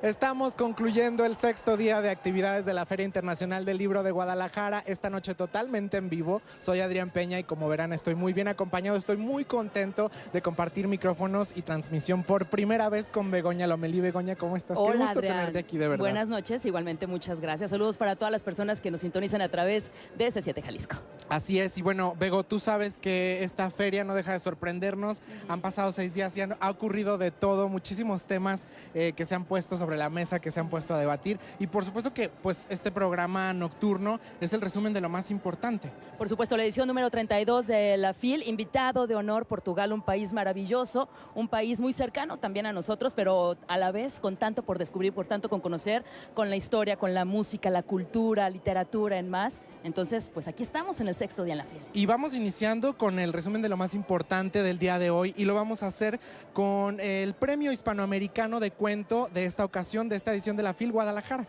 Estamos concluyendo el 6º día de actividades de la Feria Internacional del Libro de Guadalajara, esta noche totalmente en vivo. Soy Adrián Peña y como verán estoy muy bien acompañado, estoy muy contento de compartir micrófonos y transmisión por primera vez con Begoña Lomelí. Begoña, ¿cómo estás? Hola, qué gusto Adrián. tenerte aquí, de verdad. Buenas noches, igualmente muchas gracias. Saludos para todas las personas que nos sintonizan a través de C7 Jalisco. Así es, y bueno, Bego, tú sabes que esta feria no deja de sorprendernos. Han pasado 6 días y ha ocurrido de todo, muchísimos temas que se han puesto sobre la mesa, que se han puesto a debatir. Y por supuesto que pues este programa nocturno es el resumen de lo más importante. Por supuesto, la edición número 32 de la FIL, invitado de honor Portugal, un país maravilloso, un país muy cercano también a nosotros, pero a la vez con tanto por descubrir, por tanto con conocer, con la historia, con la música, la cultura, literatura, en más. Entonces, pues aquí estamos en el 6º día en la FIL. Y vamos iniciando con el resumen de lo más importante del día de hoy y lo vamos a hacer con el Premio Hispanoamericano de Cuento de esta ocasión, de esta edición de la FIL Guadalajara.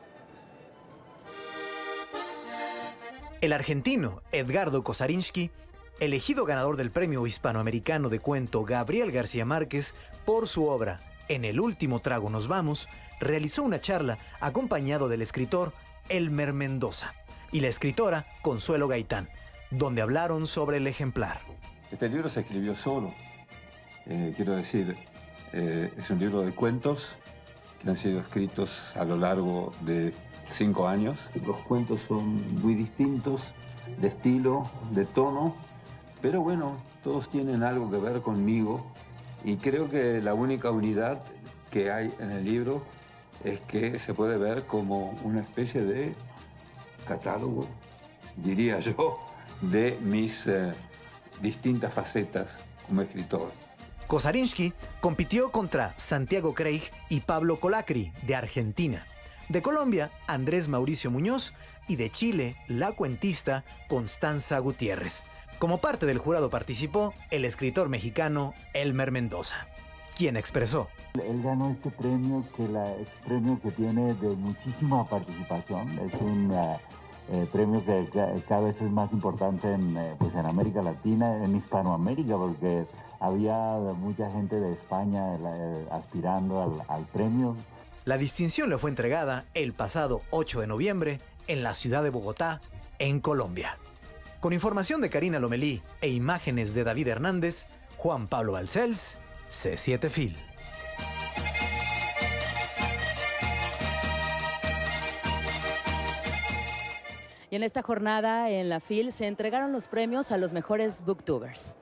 El argentino Edgardo Kosarinsky, elegido ganador del Premio Hispanoamericano de Cuento Gabriel García Márquez por su obra En el último trago nos vamos, realizó una charla acompañado del escritor Elmer Mendoza y la escritora Consuelo Gaitán, donde hablaron sobre el ejemplar. Este libro se escribió solo, quiero decir, es un libro de cuentos que han sido escritos a lo largo de 5 años. Los cuentos son muy distintos de estilo, de tono, pero bueno, todos tienen algo que ver conmigo y creo que la única unidad que hay en el libro es que se puede ver como una especie de catálogo, diría yo, de mis distintas facetas como escritor. Kosarinsky compitió contra Santiago Craig y Pablo Colacri, de Argentina. De Colombia, Andrés Mauricio Muñoz, y de Chile, la cuentista Constanza Gutiérrez. Como parte del jurado participó el escritor mexicano Elmer Mendoza, quien expresó: él ganó este premio, es un premio que tiene de muchísima participación. Es un premio que cada vez es más importante en América Latina, en Hispanoamérica, porque había mucha gente de España aspirando al premio. La distinción le fue entregada el pasado 8 de noviembre en la ciudad de Bogotá, en Colombia. Con información de Karina Lomelí e imágenes de David Hernández, Juan Pablo Balcells, C7 FIL. Y en esta jornada en la FIL se entregaron los premios a los mejores booktubers.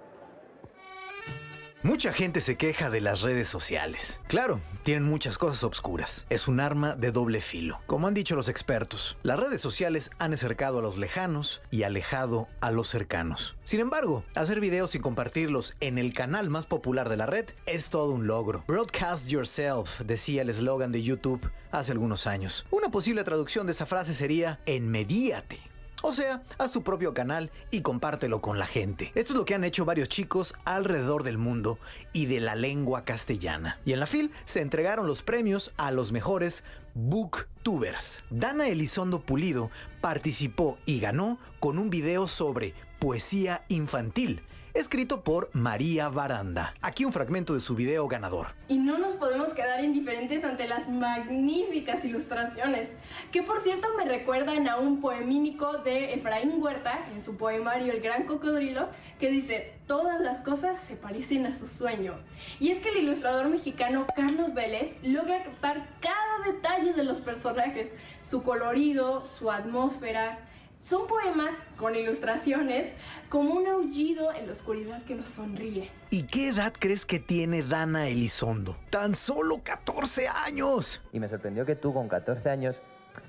Mucha gente se queja de las redes sociales. Claro, tienen muchas cosas obscuras. Es un arma de doble filo. Como han dicho los expertos, las redes sociales han acercado a los lejanos y alejado a los cercanos. Sin embargo, hacer videos y compartirlos en el canal más popular de la red es todo un logro. Broadcast yourself, decía el eslogan de YouTube hace algunos años. Una posible traducción de esa frase sería: enmedíate. O sea, haz tu propio canal y compártelo con la gente. Esto es lo que han hecho varios chicos alrededor del mundo y de la lengua castellana. Y en la FIL se entregaron los premios a los mejores booktubers. Dana Elizondo Pulido participó y ganó con un video sobre poesía infantil, escrito por María Baranda. Aquí un fragmento de su video ganador. Y no nos podemos quedar indiferentes ante las magníficas ilustraciones, que por cierto me recuerdan a un poemínico de Efraín Huerta, en su poemario El Gran Cocodrilo, que dice: todas las cosas se parecen a su sueño. Y es que el ilustrador mexicano Carlos Vélez logra captar cada detalle de los personajes, su colorido, su atmósfera. Son poemas con ilustraciones como un aullido en la oscuridad que nos sonríe. ¿Y qué edad crees que tiene Dana Elizondo? ¡Tan solo 14 años! Y me sorprendió que tú con 14 años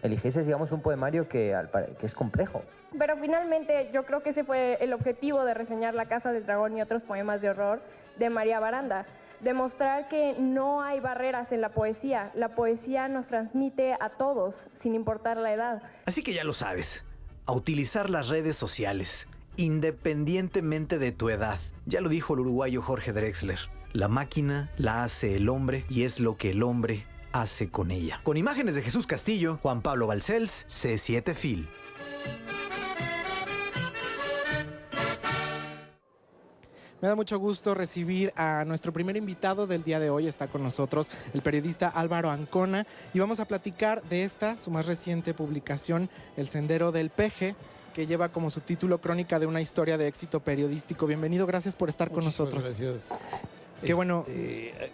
eligieses, digamos, un poemario que es complejo. Pero finalmente yo creo que ese fue el objetivo de reseñar La Casa del Dragón y otros poemas de horror de María Baranda. Demostrar que no hay barreras en la poesía. La poesía nos transmite a todos, sin importar la edad. Así que ya lo sabes. A utilizar las redes sociales, independientemente de tu edad. Ya lo dijo el uruguayo Jorge Drexler: la máquina la hace el hombre y es lo que el hombre hace con ella. Con imágenes de Jesús Castillo, Juan Pablo Balcells, C7 FIL. Me da mucho gusto recibir a nuestro primer invitado del día de hoy. Está con nosotros el periodista Álvaro Ancona y vamos a platicar de esta, su más reciente publicación, El Sendero del Peje, que lleva como subtítulo Crónica de una historia de éxito periodístico. Bienvenido, gracias por estar con nosotros. Gracias. Qué bueno.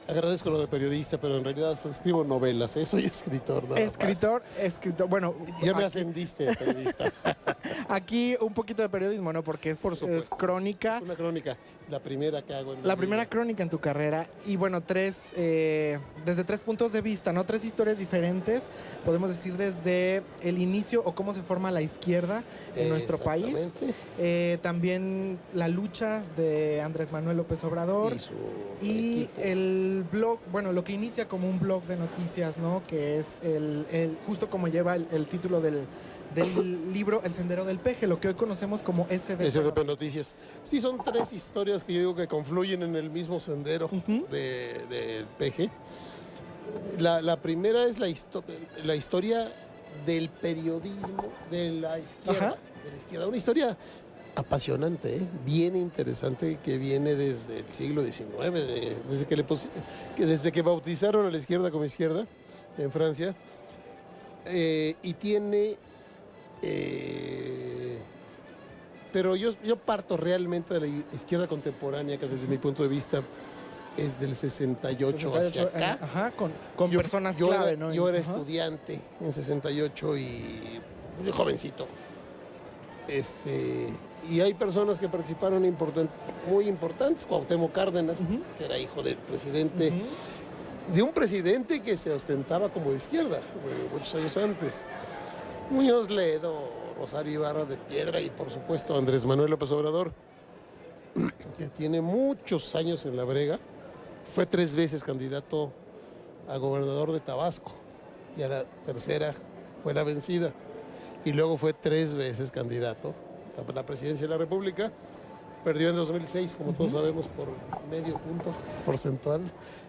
Agradezco lo de periodista, pero en realidad escribo novelas, soy escritor. Escritor. Bueno. Ya me ascendiste de periodista. Aquí un poquito de periodismo, ¿no? Porque es crónica. Es una crónica, la primera que hago. La primera crónica en tu carrera. Y bueno, desde 3 puntos de vista, ¿no? 3 historias diferentes. Podemos decir desde el inicio o cómo se forma la izquierda en nuestro país. También la lucha de Andrés Manuel López Obrador. Y el blog, bueno, lo que inicia como un blog de noticias, ¿no? Que es justo como lleva el título del libro El Sendero del Peje, lo que hoy conocemos como SDP Noticias. Sí, son 3 historias que yo digo que confluyen en el mismo sendero del Peje. La primera es la historia del periodismo de la izquierda. Una historia apasionante, bien interesante, que viene desde el siglo XIX, desde que bautizaron a la izquierda como izquierda en Francia, y tiene, pero yo parto realmente de la izquierda contemporánea, que desde mi punto de vista es del 68 hacia acá. Con personas clave, ¿no? Yo era estudiante en 68 y muy jovencito. Y hay personas que participaron muy importantes. Cuauhtémoc Cárdenas, que era hijo del presidente, de un presidente que se ostentaba como de izquierda, muchos años antes. Muñoz Ledo, Rosario Ibarra de Piedra y por supuesto Andrés Manuel López Obrador, que tiene muchos años en la brega. Fue 3 veces candidato a gobernador de Tabasco y a la tercera fue la vencida. Y luego fue 3 veces candidato a la presidencia de la República. Perdió en 2006, como todos sabemos, por medio punto porcentual,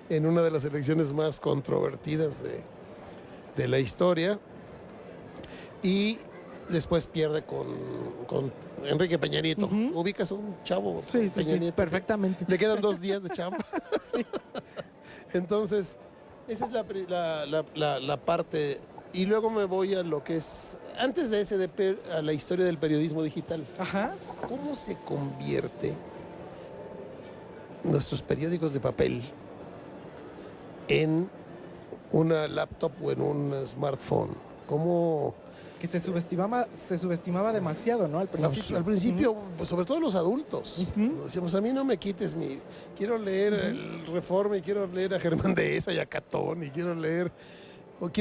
en una de las elecciones más controvertidas de la historia. Y después pierde con Enrique Peña Nieto. ¿Ubicas a un chavo? Sí, Peña Nieto, perfectamente. Le quedan 2 días de chamba. Sí. Entonces, esa es la parte. Y luego me voy a lo que es, antes de SDP, a la historia del periodismo digital. ¿Cómo se convierte nuestros periódicos de papel en una laptop o en un smartphone? ¿Cómo? Que se subestimaba demasiado, ¿no? Al principio. Al principio, pues, sobre todo los adultos. Decíamos, a mí no me quites quiero leer el Reforma y quiero leer a Germán Dehesa y a Catón y quiero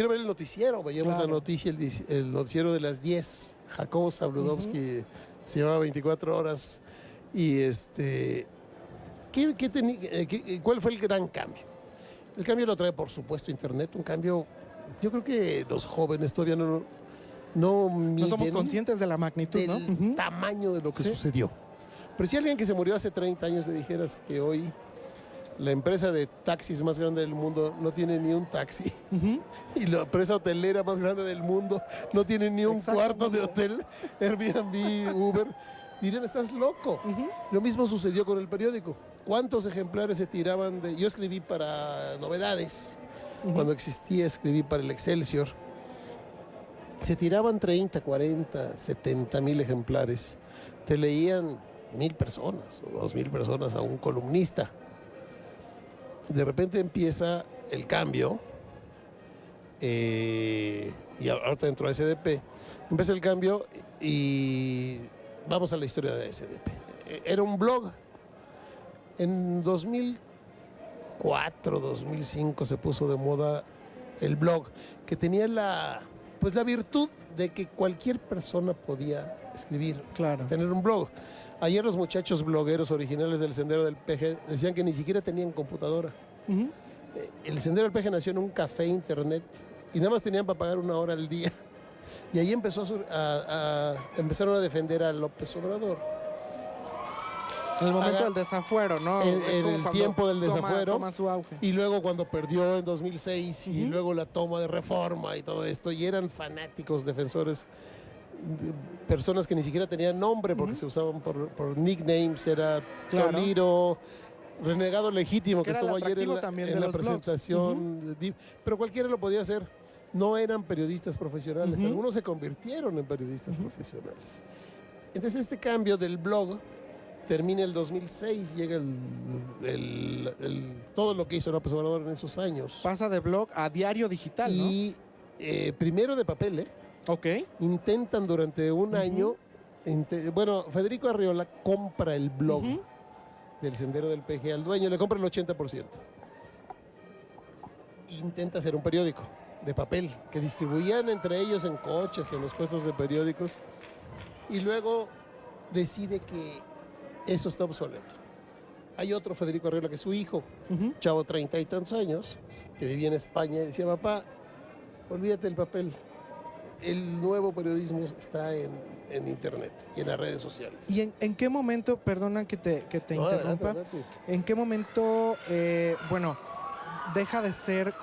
ver el noticiero. Veíamos la noticia, el noticiero de las 10. Jacobo Zabludovsky se llamaba 24 horas. Y ¿cuál fue el gran cambio? El cambio lo trae, por supuesto, Internet. Un cambio, yo creo que los jóvenes todavía no somos conscientes de la magnitud, del tamaño de lo que sucedió. Pero si alguien que se murió hace 30 años le dijeras que hoy la empresa de taxis más grande del mundo no tiene ni un taxi, y la empresa hotelera más grande del mundo no tiene ni un cuarto de hotel, Airbnb, Uber, dirían, estás loco. Lo mismo sucedió con el periódico. ¿Cuántos ejemplares se tiraban yo escribí para Novedades, cuando existía, escribí para el Excelsior. Se tiraban 30, 40, 70 mil ejemplares. Te leían 1,000 personas o 2,000 personas a un columnista. De repente empieza el cambio, y ahorita dentro de SDP, empieza el cambio y vamos a la historia de SDP. Era un blog. En 2004, 2005 se puso de moda el blog, que tenía la virtud de que cualquier persona podía escribir, tener un blog. Ayer los muchachos blogueros originales del Sendero del Peje decían que ni siquiera tenían computadora. El Sendero del Peje nació en un café internet y nada más tenían para pagar 1 hora al día. Y ahí empezaron a defender a López Obrador. En el momento del desafuero, ¿no? En el tiempo del desafuero. Toma su auge. Y luego cuando perdió en 2006 y luego la toma de Reforma y todo esto. Y eran fanáticos defensores personas que ni siquiera tenían nombre porque se usaban por nicknames, era Claro. Toliro, Renegado Legítimo, que Que era el estuvo ayer atractivo también de en la los blogs. presentación, pero cualquiera lo podía hacer. No eran periodistas profesionales, Ujú. algunos se convirtieron en periodistas profesionales. Entonces este cambio del blog termina el 2006, llega todo lo que hizo López Obrador en esos años. Pasa de blog a diario digital, ¿no? Y primero de papel, Ok. intentan durante un año, bueno, Federico Arriola compra el blog Ujú. del Sendero del PG al dueño, le compra el 80%. Intenta hacer un periódico de papel que distribuían entre ellos en coches, en los puestos de periódicos, y luego decide que eso está obsoleto. Hay otro Federico Arriola que es su hijo, Ujú. chavo 30 y tantos años, que vivía en España, y decía: papá, olvídate del papel. El nuevo periodismo está en internet y en las redes sociales. ¿Y en qué momento, perdona que te No, interrumpa, adelante. en qué momento, bueno, deja de ser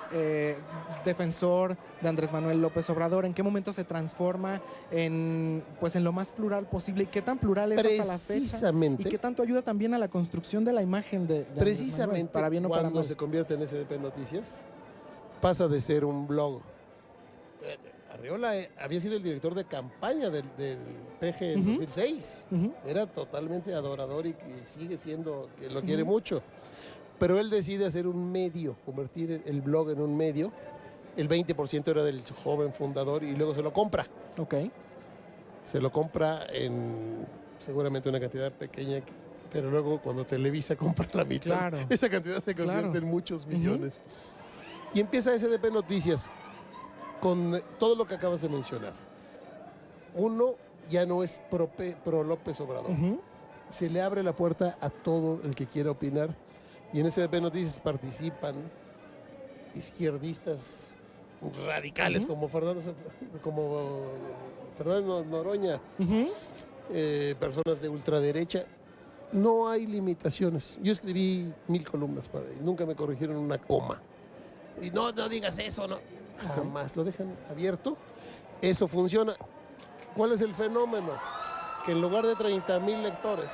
defensor de Andrés Manuel López Obrador? ¿En qué momento se transforma en lo más plural posible? ¿Y qué tan plural es hasta la fecha? Precisamente. ¿Y qué tanto ayuda también a la construcción de la imagen de Andrés Manuel, Precisamente para bien o para cuando mal? se convierte en SDP Noticias, pasa de ser un blog. Arriola había sido el director de campaña del PG en 2006. Ujú. Era totalmente adorador y sigue siendo, que lo quiere mucho. Pero él decide hacer un medio, convertir el blog en un medio. El 20% era del joven fundador y luego se lo compra. Ok. Se lo compra en seguramente una cantidad pequeña, pero luego cuando Televisa compra la mitad, Claro. esa cantidad se convierte Claro. en muchos millones. Y empieza SDP Noticias con todo lo que acabas de mencionar. Uno, ya no es pro López Obrador. Ujú. Se le abre la puerta a todo el que quiera opinar. Y en SDP Noticias participan izquierdistas radicales como Fernando Noroña, Ujú. personas de ultraderecha. No hay limitaciones. Yo escribí 1000 columnas y nunca me corrigieron una coma. Y no digas eso, no. Jamás lo dejan abierto. Eso funciona. ¿Cuál es el fenómeno? Que en lugar de 30,000 lectores,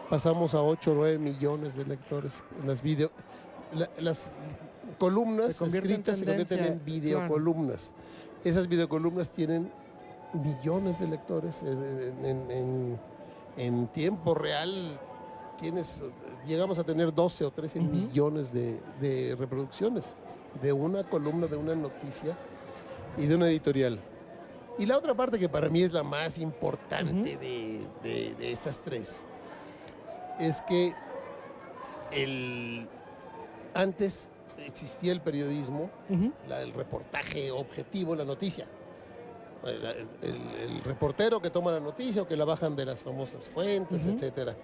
pasamos a 8 o 9 millones de lectores en las columnas Se convierte en escritas se convierten en tendencia, videocolumnas. Esas videocolumnas tienen millones de lectores en tiempo real. Llegamos a tener 12 o 13 millones de reproducciones de una columna, de una noticia y de una editorial. Y la otra parte que para mí es la más importante de estas tres es que antes existía el periodismo, Ujú. el reportaje objetivo, la noticia. El reportero que toma la noticia o que la bajan de las famosas fuentes, etcétera.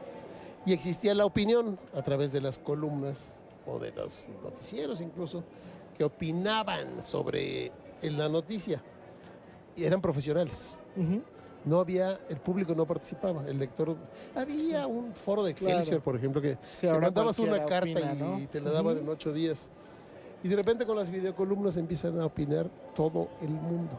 Y existía la opinión a través de las columnas o de los noticieros incluso, que opinaban sobre la noticia. Y eran profesionales. Ujú. El público no participaba, el lector. Había un foro de Excelsior, Claro. por ejemplo, que Sí, te ahora mandabas una cualquiera carta opina, y ¿no? te la daban en 8 días. Y de repente con las videocolumnas empiezan a opinar todo el mundo.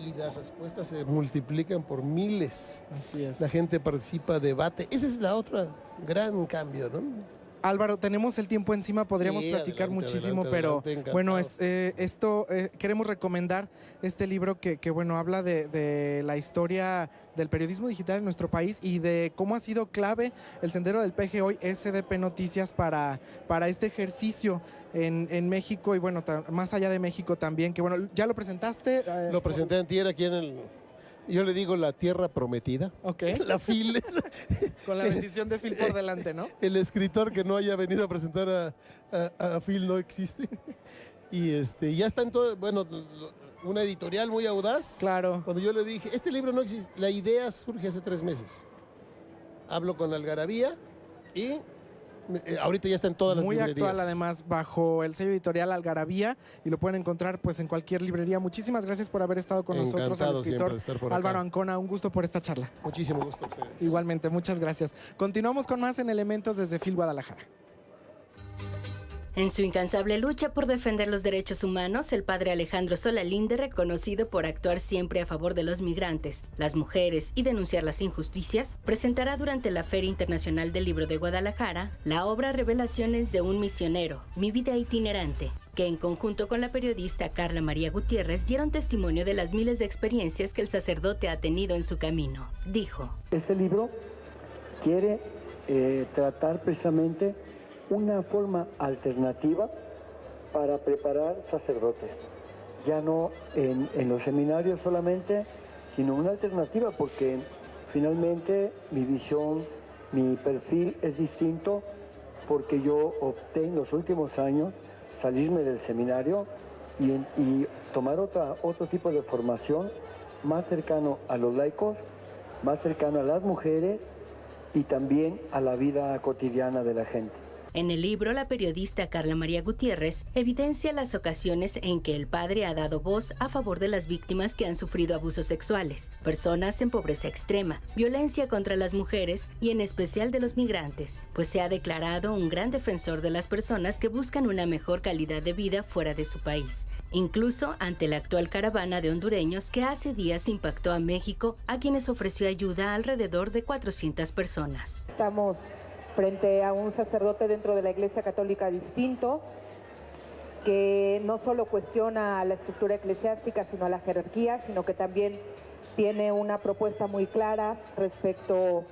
Y las respuestas se multiplican por miles. Así es. La gente participa, debate. Ese es la otra gran cambio, ¿no? Álvaro, tenemos el tiempo encima, podríamos Sí, platicar adelante, muchísimo, adelante, pero adelante, bueno, encantado. queremos recomendar este libro que bueno, habla de la historia del periodismo digital en nuestro país y de cómo ha sido clave el Sendero del PG hoy, SDP Noticias, para este ejercicio en México y bueno, más allá de México también, que bueno, ya lo presentaste. Lo presenté antier aquí yo le digo la tierra prometida. Ok. La FIL. Con la bendición de Phil por delante, ¿no? El escritor que no haya venido a presentar a Phil no existe. Y ya está en todo, bueno, una editorial muy audaz. Claro. Cuando yo le dije, este libro no existe, la idea surge hace 3 meses. Hablo con Algarabía y ahorita ya está en todas las Muy librerías. actual, además, bajo el sello editorial Algarabía, y lo pueden encontrar pues en cualquier librería. Muchísimas gracias por haber estado con nosotros, al Encantado siempre escritor de estar por acá. Álvaro Ancona. Un gusto por esta charla. Muchísimo gusto a ustedes. Igualmente, muchas gracias. Continuamos con más en Elementos desde Phil Guadalajara. En su incansable lucha por defender los derechos humanos, el padre Alejandro Solalinde, reconocido por actuar siempre a favor de los migrantes, las mujeres y denunciar las injusticias, presentará durante la Feria Internacional del Libro de Guadalajara la obra Revelaciones de un misionero, mi vida itinerante, que en conjunto con la periodista Carla María Gutiérrez dieron testimonio de las miles de experiencias que el sacerdote ha tenido en su camino. Dijo: Este libro quiere tratar precisamente una forma alternativa para preparar sacerdotes. Ya no en los seminarios solamente, sino una alternativa, porque finalmente mi visión, mi perfil es distinto, porque yo opté en los últimos años salirme del seminario y tomar otro tipo de formación más cercano a los laicos, más cercano a las mujeres y también a la vida cotidiana de la gente. En el libro, la periodista Carla María Gutiérrez evidencia las ocasiones en que el padre ha dado voz a favor de las víctimas que han sufrido abusos sexuales, personas en pobreza extrema, violencia contra las mujeres y en especial de los migrantes, pues se ha declarado un gran defensor de las personas que buscan una mejor calidad de vida fuera de su país, incluso ante la actual caravana de hondureños que hace días impactó a México, a quienes ofreció ayuda a alrededor de 400 personas. Estamos frente a un sacerdote dentro de la Iglesia Católica distinto, que no solo cuestiona la estructura eclesiástica, sino a la jerarquía, sino que también tiene una propuesta muy clara respecto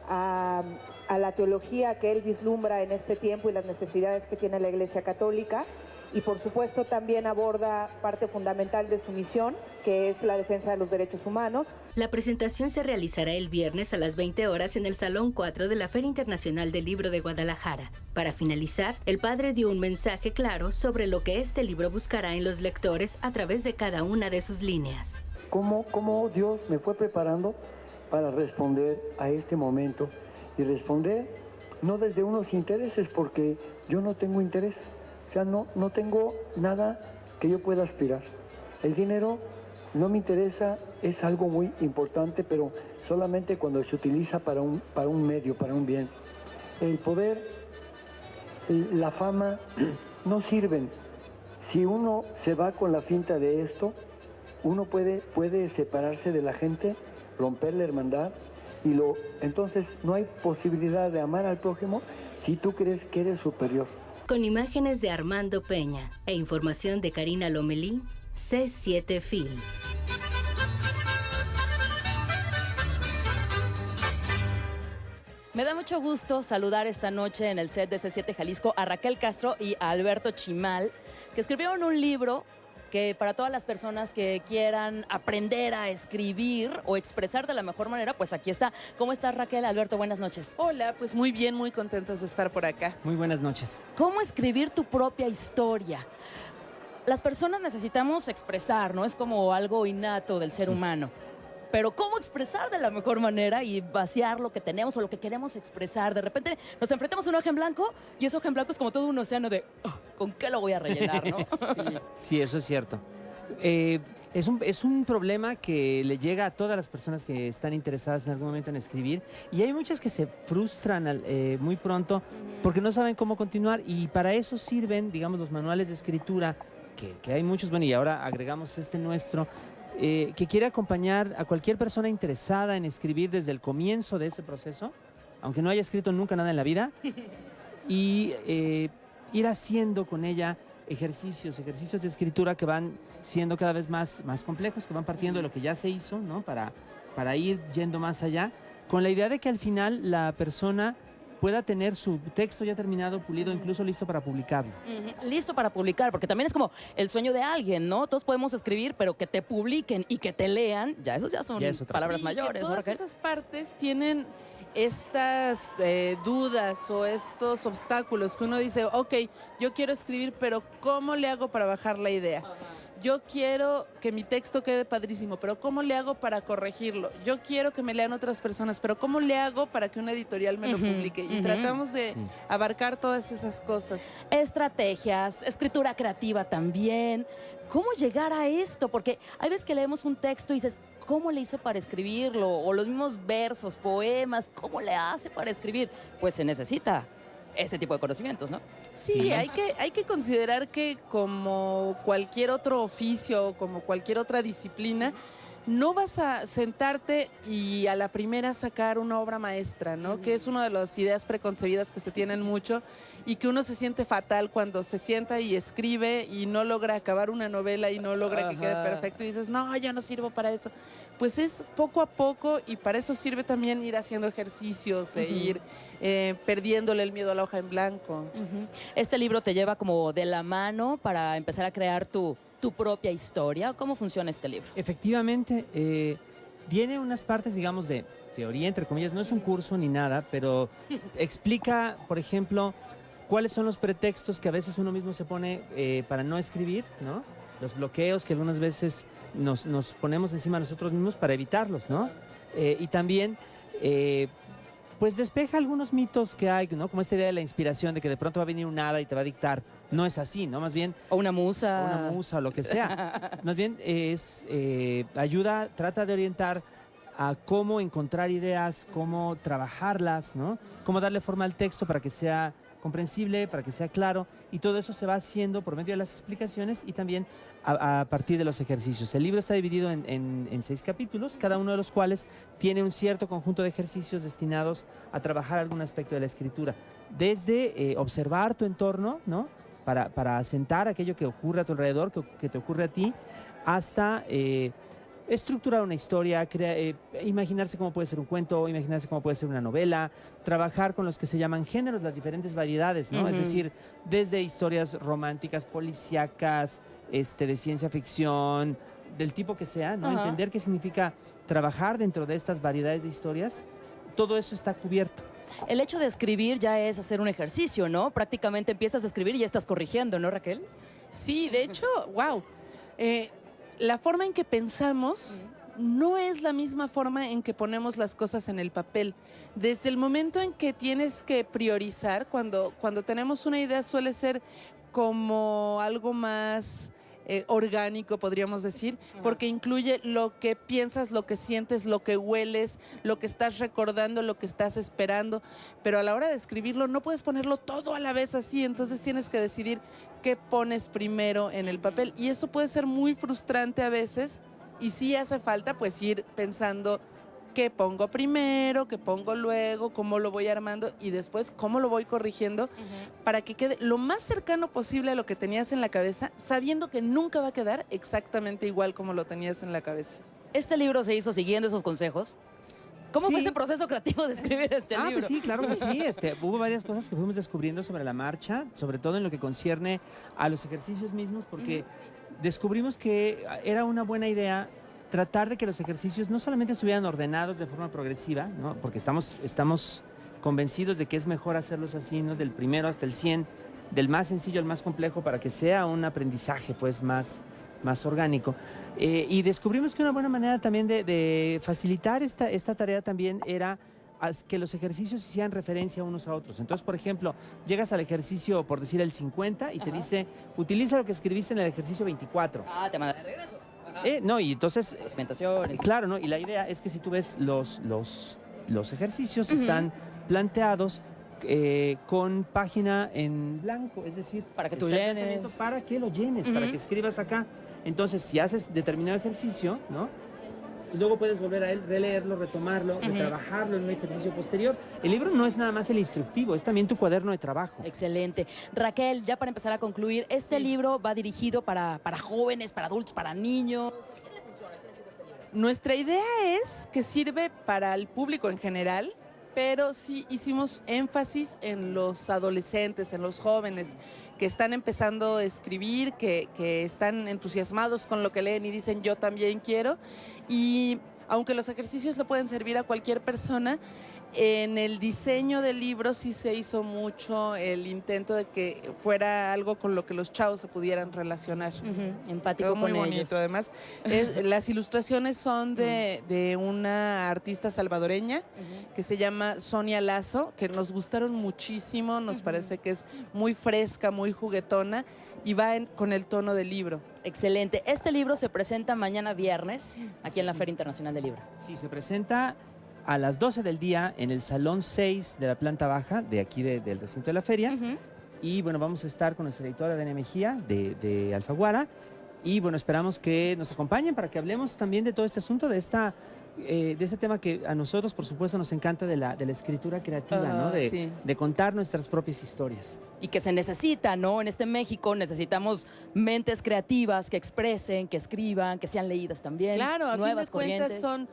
a la teología que él vislumbra en este tiempo y las necesidades que tiene la Iglesia Católica. Y por supuesto también aborda parte fundamental de su misión, que es la defensa de los derechos humanos. La presentación se realizará el viernes a las 20 horas en el Salón 4 de la Feria Internacional del Libro de Guadalajara. Para finalizar, el padre dio un mensaje claro sobre lo que este libro buscará en los lectores a través de cada una de sus líneas. ¿Cómo Dios me fue preparando para responder a este momento? Y responder no desde unos intereses, porque yo no tengo interés. O sea, no tengo nada que yo pueda aspirar. El dinero no me interesa, es algo muy importante, pero solamente cuando se utiliza para un medio, para un bien. El poder, la fama, no sirven. Si uno se va con la finta de esto, uno puede separarse de la gente, romper la hermandad, entonces no hay posibilidad de amar al prójimo si tú crees que eres superior. Con imágenes de Armando Peña e información de Karina Lomelí, C7 Film. Me da mucho gusto saludar esta noche en el set de C7 Jalisco a Raquel Castro y a Alberto Chimal, que escribieron un libro que para todas las personas que quieran aprender a escribir o expresar de la mejor manera, pues aquí está. ¿Cómo estás, Raquel? Alberto, buenas noches. Hola, pues muy bien, muy contentos de estar por acá. Muy buenas noches. ¿Cómo escribir tu propia historia? Las personas necesitamos expresar, ¿no? Es como algo innato del ser humano. Pero ¿cómo expresar de la mejor manera y vaciar lo que tenemos o lo que queremos expresar? De repente nos enfrentamos a un hoja en blanco y ese hoja en blanco es como todo un océano de ¿con qué lo voy a rellenar, no? Sí, eso es cierto. Es un problema que le llega a todas las personas que están interesadas en algún momento en escribir, y hay muchas que se frustran muy pronto porque no saben cómo continuar, y para eso sirven, digamos, los manuales de escritura, que hay muchos, bueno, y ahora agregamos este nuestro, que quiere acompañar a cualquier persona interesada en escribir desde el comienzo de ese proceso, aunque no haya escrito nunca nada en la vida, y ir haciendo con ella ejercicios de escritura que van siendo cada vez más complejos, que van partiendo de lo que ya se hizo, ¿no? Para ir yendo más allá, con la idea de que al final la persona pueda tener su texto ya terminado, pulido, incluso listo para publicarlo. Listo para publicar, porque también es como el sueño de alguien, ¿no? Todos podemos escribir, pero que te publiquen y que te lean, ya esos ya son palabras mayores. Que todas esas partes tienen estas dudas o estos obstáculos que uno dice, ok, yo quiero escribir, pero ¿cómo le hago para bajar la idea? Yo quiero que mi texto quede padrísimo, pero ¿cómo le hago para corregirlo? Yo quiero que me lean otras personas, pero ¿cómo le hago para que una editorial me lo publique? Y tratamos de abarcar todas esas cosas. Estrategias, escritura creativa también. ¿Cómo llegar a esto? Porque hay veces que leemos un texto y dices, ¿cómo le hizo para escribirlo? O los mismos versos, poemas, ¿cómo le hace para escribir? Pues se necesita este tipo de conocimientos, ¿no? Sí, hay que considerar que como cualquier otro oficio, como cualquier otra disciplina, no vas a sentarte y a la primera sacar una obra maestra, ¿no? Que es una de las ideas preconcebidas que se tienen mucho y que uno se siente fatal cuando se sienta y escribe y no logra acabar una novela y no logra que quede perfecto y dices, no, yo no sirvo para eso. Pues es poco a poco y para eso sirve también ir haciendo ejercicios e ir perdiéndole el miedo a la hoja en blanco. Este libro te lleva como de la mano para empezar a crear tu propia historia. ¿Cómo funciona este libro? Efectivamente, tiene unas partes, digamos, de teoría, entre comillas. No es un curso ni nada, pero explica, por ejemplo, cuáles son los pretextos que a veces uno mismo se pone para no escribir, ¿no? Los bloqueos que algunas veces nos ponemos encima nosotros mismos para evitarlos, ¿no? Y también pues despeja algunos mitos que hay, ¿no? Como esta idea de la inspiración, de que de pronto va a venir un hada y te va a dictar. No es así, ¿no? Más bien... O una musa. O una musa, o lo que sea. Más bien es ayuda, trata de orientar a cómo encontrar ideas, cómo trabajarlas, ¿no? Cómo darle forma al texto para que sea comprensible, para que sea claro, y todo eso se va haciendo por medio de las explicaciones y también a partir de los ejercicios. El libro está dividido en 6 capítulos, cada uno de los cuales tiene un cierto conjunto de ejercicios destinados a trabajar algún aspecto de la escritura. Desde observar tu entorno, ¿no? Para asentar aquello que ocurre a tu alrededor, que te ocurre a ti, hasta estructurar una historia, imaginarse cómo puede ser un cuento, imaginarse cómo puede ser una novela, trabajar con los que se llaman géneros, las diferentes variedades, ¿no? Es decir, desde historias románticas, policíacas, de ciencia ficción, del tipo que sea, ¿no? Entender qué significa trabajar dentro de estas variedades de historias, todo eso está cubierto. El hecho de escribir ya es hacer un ejercicio, ¿no? Prácticamente empiezas a escribir y ya estás corrigiendo, ¿no, Raquel? Sí, de hecho, wow. La forma en que pensamos no es la misma forma en que ponemos las cosas en el papel. Desde el momento en que tienes que priorizar, cuando tenemos una idea suele ser como algo más orgánico, podríamos decir, porque incluye lo que piensas, lo que sientes, lo que hueles, lo que estás recordando, lo que estás esperando, pero a la hora de escribirlo no puedes ponerlo todo a la vez así, entonces tienes que decidir qué pones primero en el papel y eso puede ser muy frustrante a veces y sí hace falta pues ir pensando qué pongo primero, qué pongo luego, cómo lo voy armando y después cómo lo voy corrigiendo para que quede lo más cercano posible a lo que tenías en la cabeza, sabiendo que nunca va a quedar exactamente igual como lo tenías en la cabeza. ¿Este libro se hizo siguiendo esos consejos? ¿Cómo fue ese proceso creativo de escribir este libro? Pues sí, claro que sí. Hubo varias cosas que fuimos descubriendo sobre la marcha, sobre todo en lo que concierne a los ejercicios mismos, porque descubrimos que era una buena idea tratar de que los ejercicios no solamente estuvieran ordenados de forma progresiva, ¿no? Porque estamos convencidos de que es mejor hacerlos así, ¿no? Del primero hasta el 100, del más sencillo al más complejo, para que sea un aprendizaje pues más orgánico. Y descubrimos que una buena manera también de facilitar esta tarea también era que los ejercicios hicieran referencia unos a otros. Entonces, por ejemplo, llegas al ejercicio, por decir el 50, y te dice, utiliza lo que escribiste en el ejercicio 24. Ah, te manda de regreso. No, y entonces... Alimentaciones. Claro, ¿no? Y la idea es que si tú ves los ejercicios están planteados con página en blanco, es decir, para que tú llenes. Para que lo llenes, para que escribas acá. Entonces, si haces determinado ejercicio, ¿no? Luego puedes volver a él, releerlo, retomarlo, trabajarlo en un ejercicio posterior. El libro no es nada más el instructivo, es también tu cuaderno de trabajo. Excelente. Raquel, ya para empezar a concluir, este libro va dirigido para jóvenes, para adultos, para niños. ¿Qué le funciona? ¿Qué le sirve este libro? Nuestra idea es que sirve para el público en general, pero sí hicimos énfasis en los adolescentes, en los jóvenes que están empezando a escribir, que están entusiasmados con lo que leen y dicen yo también quiero. Y aunque los ejercicios le pueden servir a cualquier persona, en el diseño del libro sí se hizo mucho el intento de que fuera algo con lo que los chavos se pudieran relacionar. Empático todo muy con bonito. ellos. Además, las ilustraciones son de una artista salvadoreña que se llama Sonia Lazo, que nos gustaron muchísimo, nos parece que es muy fresca, muy juguetona y va con el tono del libro. Excelente. Este libro se presenta mañana viernes aquí en la Feria Internacional del Libro. Sí, se presenta a las 12 del día en el Salón 6 de la planta baja de aquí del recinto de la feria. Y bueno, vamos a estar con nuestra editora Dania Mejía de Alfaguara. Y bueno, esperamos que nos acompañen para que hablemos también de todo este asunto, de este tema que a nosotros, por supuesto, nos encanta de la escritura creativa, ¿no? De contar nuestras propias historias. Y que se necesita, ¿no? En este México necesitamos mentes creativas que expresen, que escriban, que sean leídas también. Claro, a nuevas fin de cuentas corrientes. son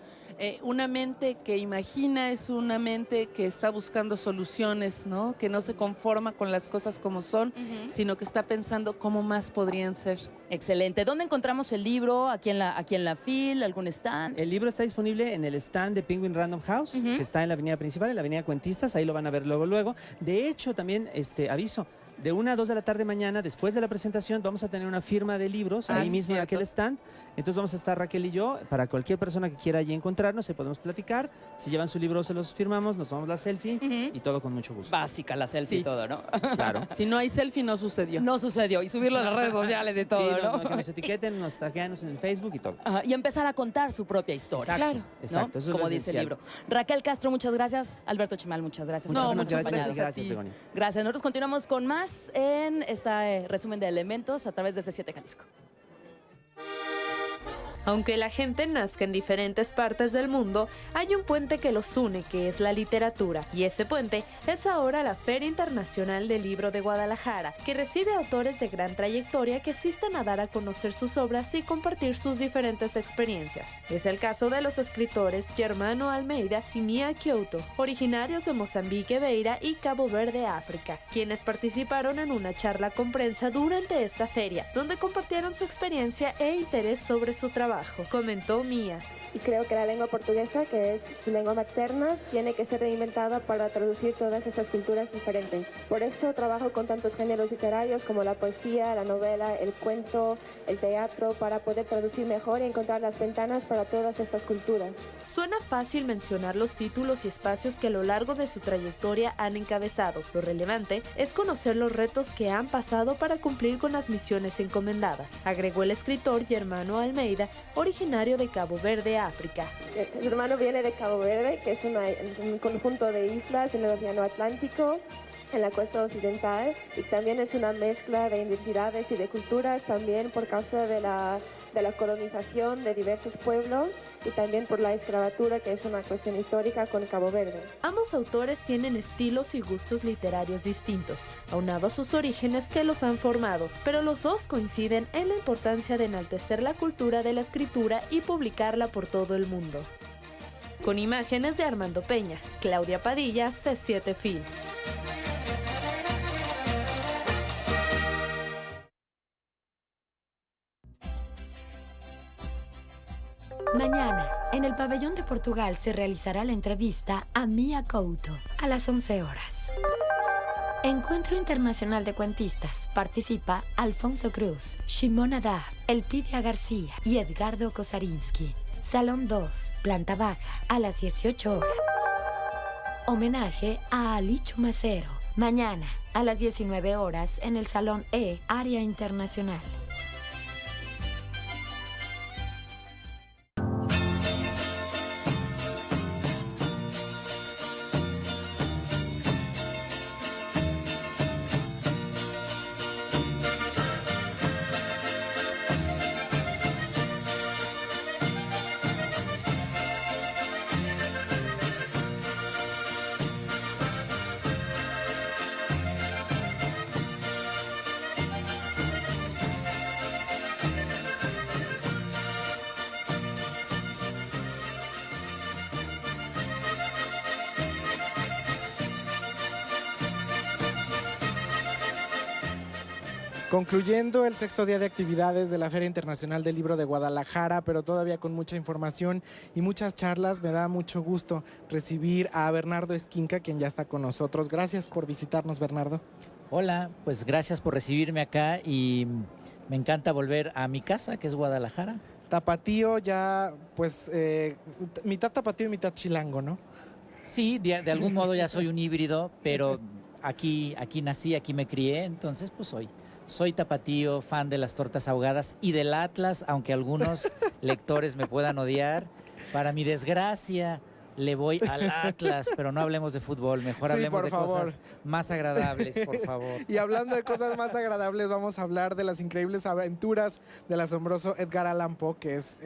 una mente que imagina, es una mente que está buscando soluciones, ¿no? Que no se conforma con las cosas como son, sino que está pensando cómo más podrían ser. Excelente. ¿Dónde encontramos el libro? ¿Aquí en la FIL? ¿Algún stand? El libro está disponible en el stand de Penguin Random House, que está en la avenida principal, en la avenida Cuentistas. Ahí lo van a ver luego. De hecho, también aviso, de 1 a 2 de la tarde mañana, después de la presentación, vamos a tener una firma de libros ahí mismo en aquel stand. Entonces vamos a estar Raquel y yo, para cualquier persona que quiera allí encontrarnos, ahí podemos platicar. Si llevan su libro, se los firmamos, nos tomamos la selfie y todo con mucho gusto. Básica la selfie y todo, ¿no? Claro. Si no hay selfie, no sucedió. No sucedió. Y subirlo a las redes sociales y todo, sí, ¿no? Que nos etiqueten, nos tagueanos en el Facebook y todo. Y empezar a contar su propia historia. Exacto, ¿no? exacto. Eso es como lo dice el esencial. libro. Raquel Castro, muchas gracias. Alberto Chimal, muchas gracias. Muchas por gracias, acompañarnos. Begoña. Gracias. Nosotros continuamos con más en este resumen de elementos a través de C7 Jalisco. Aunque la gente nazca en diferentes partes del mundo, hay un puente que los une, que es la literatura. Y ese puente es ahora la Feria Internacional del Libro de Guadalajara, que recibe autores de gran trayectoria que asisten a dar a conocer sus obras y compartir sus diferentes experiencias. Es el caso de los escritores Germano Almeida y Mia Kyoto, originarios de Mozambique, Beira y Cabo Verde, África, quienes participaron en una charla con prensa durante esta feria, donde compartieron su experiencia e interés sobre su trabajo. Comentó Mia. Y creo que la lengua portuguesa, que es su lengua materna, tiene que ser reinventada para traducir todas estas culturas diferentes. Por eso trabajo con tantos géneros literarios como la poesía, la novela, el cuento, el teatro, para poder traducir mejor y encontrar las ventanas para todas estas culturas. Suena fácil mencionar los títulos y espacios que a lo largo de su trayectoria han encabezado. Lo relevante es conocer los retos que han pasado para cumplir con las misiones encomendadas, agregó el escritor Germano Almeida, originario de Cabo Verde, África. Mi hermano viene de Cabo Verde, que es un conjunto de islas en el Océano Atlántico, en la costa occidental, y también es una mezcla de identidades y de culturas, también por causa de la colonización de diversos pueblos y también por la esclavatura, que es una cuestión histórica con Cabo Verde. Ambos autores tienen estilos y gustos literarios distintos, aunados a sus orígenes que los han formado, pero los dos coinciden en la importancia de enaltecer la cultura de la escritura y publicarla por todo el mundo. Con imágenes de Armando Peña, Claudia Padilla, C7 Film. Mañana, en el Pabellón de Portugal se realizará la entrevista a Mia Couto a las 11 horas. Encuentro Internacional de Cuentistas. Participa Alfonso Cruz, Shimon Adab, Elpidia García y Edgardo Kosarinski. Salón 2, planta baja, a las 18 horas. Homenaje a Alicho Macero. Mañana, a las 19 horas, en el Salón E, Área Internacional. Concluyendo el 6º día de actividades de la Feria Internacional del Libro de Guadalajara, pero todavía con mucha información y muchas charlas, me da mucho gusto recibir a Bernardo Esquinca, quien ya está con nosotros. Gracias por visitarnos, Bernardo. Hola, pues gracias por recibirme acá y me encanta volver a mi casa, que es Guadalajara. Tapatío ya, pues, mitad tapatío y mitad chilango, ¿no? Sí, de algún modo ya soy un híbrido, pero aquí nací, aquí me crié, entonces pues soy tapatío, fan de las tortas ahogadas y del Atlas, aunque algunos lectores me puedan odiar. Para mi desgracia, le voy al Atlas, pero no hablemos de fútbol, mejor Sí, hablemos por de favor. cosas más agradables, por favor. Y hablando de cosas más agradables, vamos a hablar de las increíbles aventuras del asombroso Edgar Allan Poe, que es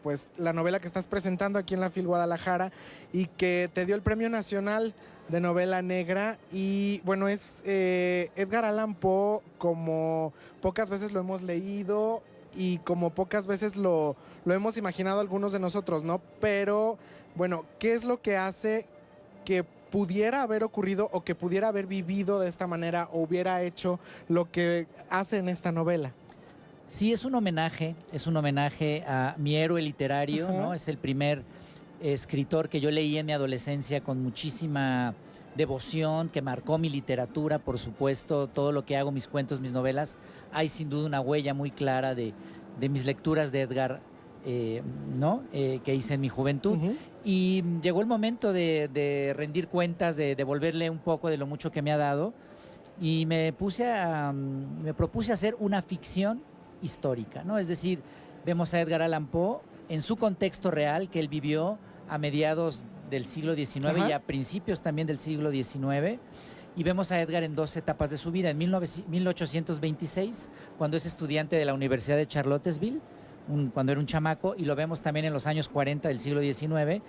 pues la novela que estás presentando aquí en la FIL Guadalajara y que te dio el Premio Nacional de Novela Negra. Y bueno, es Edgar Allan Poe, como pocas veces lo hemos leído y como pocas veces lo hemos imaginado algunos de nosotros, ¿no? Pero bueno, ¿qué es lo que hace que pudiera haber ocurrido o que pudiera haber vivido de esta manera o hubiera hecho lo que hace en esta novela? Sí, es un homenaje a mi héroe literario, Ajá. ¿no? Es el primer escritor que yo leí en mi adolescencia con muchísima devoción, que marcó mi literatura, por supuesto, todo lo que hago, mis cuentos, mis novelas, hay sin duda una huella muy clara de mis lecturas de Edgar, ¿no? Que hice en mi juventud. Y llegó el momento de rendir cuentas, de devolverle un poco de lo mucho que me ha dado, y me propuse hacer una ficción histórica, ¿no? Es decir, vemos a Edgar Allan Poe en su contexto real que él vivió a mediados del siglo XIX Ajá. y a principios también del siglo XIX, y vemos a Edgar en dos etapas de su vida. En 1826, cuando es estudiante de la Universidad de Charlottesville, cuando era un chamaco, y lo vemos también en los años 40 del siglo XIX,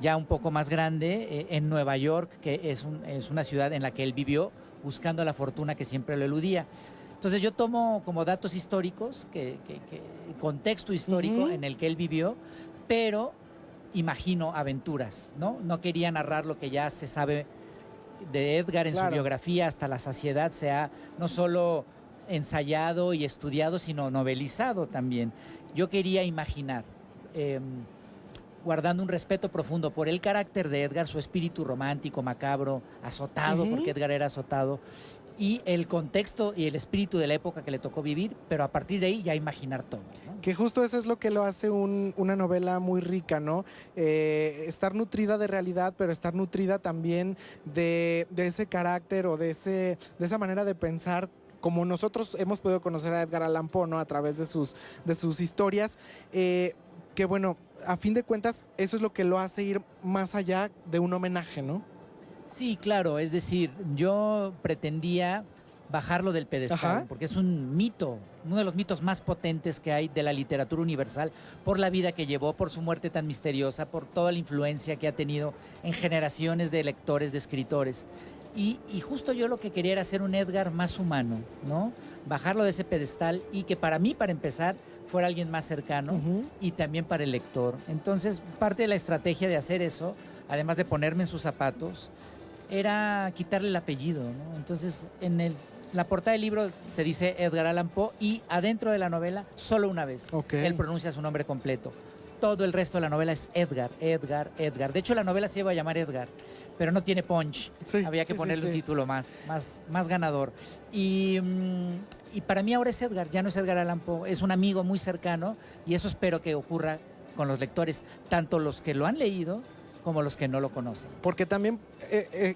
ya un poco más grande, en Nueva York, que es una ciudad en la que él vivió, buscando la fortuna que siempre lo eludía. Entonces yo tomo como datos históricos, contexto histórico en el que él vivió, pero imagino aventuras, ¿no? No quería narrar lo que ya se sabe de Edgar en su biografía hasta la saciedad, se ha no solo ensayado y estudiado, sino novelizado también. Yo quería imaginar, guardando un respeto profundo por el carácter de Edgar, su espíritu romántico, macabro, azotado, porque Edgar era azotado, y el contexto y el espíritu de la época que le tocó vivir, pero a partir de ahí ya imaginar todo, ¿no? Que justo eso es lo que lo hace una novela muy rica, ¿no? Estar nutrida de realidad, pero estar nutrida también de ese carácter o de esa manera de pensar, como nosotros hemos podido conocer a Edgar Allan Poe, ¿no? A través de sus historias, que bueno, a fin de cuentas, eso es lo que lo hace ir más allá de un homenaje, ¿no? Sí, claro, es decir, yo pretendía bajarlo del pedestal, Ajá. porque es un mito, uno de los mitos más potentes que hay de la literatura universal, por la vida que llevó, por su muerte tan misteriosa, por toda la influencia que ha tenido en generaciones de lectores, de escritores. Y justo yo lo que quería era hacer un Edgar más humano, ¿no? Bajarlo de ese pedestal y que para mí, para empezar, fuera alguien más cercano y también para el lector. Entonces, parte de la estrategia de hacer eso, además de ponerme en sus zapatos, era quitarle el apellido, ¿no? Entonces, en la portada del libro se dice Edgar Allan Poe y adentro de la novela, solo una vez, él pronuncia su nombre completo. Todo el resto de la novela es Edgar, Edgar, Edgar. De hecho, la novela se iba a llamar Edgar, pero no tiene punch. Había que ponerle un título más ganador. Y para mí ahora es Edgar, ya no es Edgar Allan Poe, es un amigo muy cercano y eso espero que ocurra con los lectores, tanto los que lo han leído como los que no lo conocen. Porque también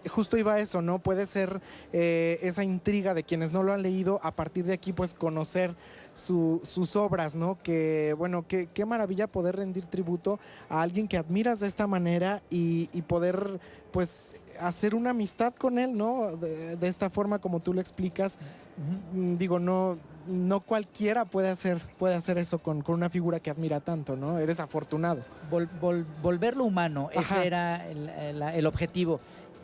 justo iba a eso, ¿no? Puede ser esa intriga de quienes no lo han leído, a partir de aquí pues conocer sus obras, ¿no? Que bueno, qué maravilla poder rendir tributo a alguien que admiras de esta manera y poder pues hacer una amistad con él, ¿no? De esta forma como tú lo explicas. Digo, no cualquiera puede hacer eso con una figura que admira tanto, ¿no? Eres afortunado. Volverlo humano, ese era el objetivo.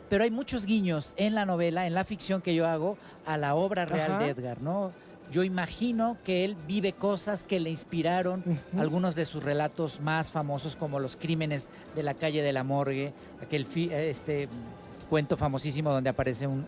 Pero hay muchos guiños en la novela, en la ficción que yo hago, a la obra real de Edgar, ¿no? Yo imagino que él vive cosas que le inspiraron algunos de sus relatos más famosos, como Los crímenes de la calle de la morgue, aquel cuento famosísimo donde aparece un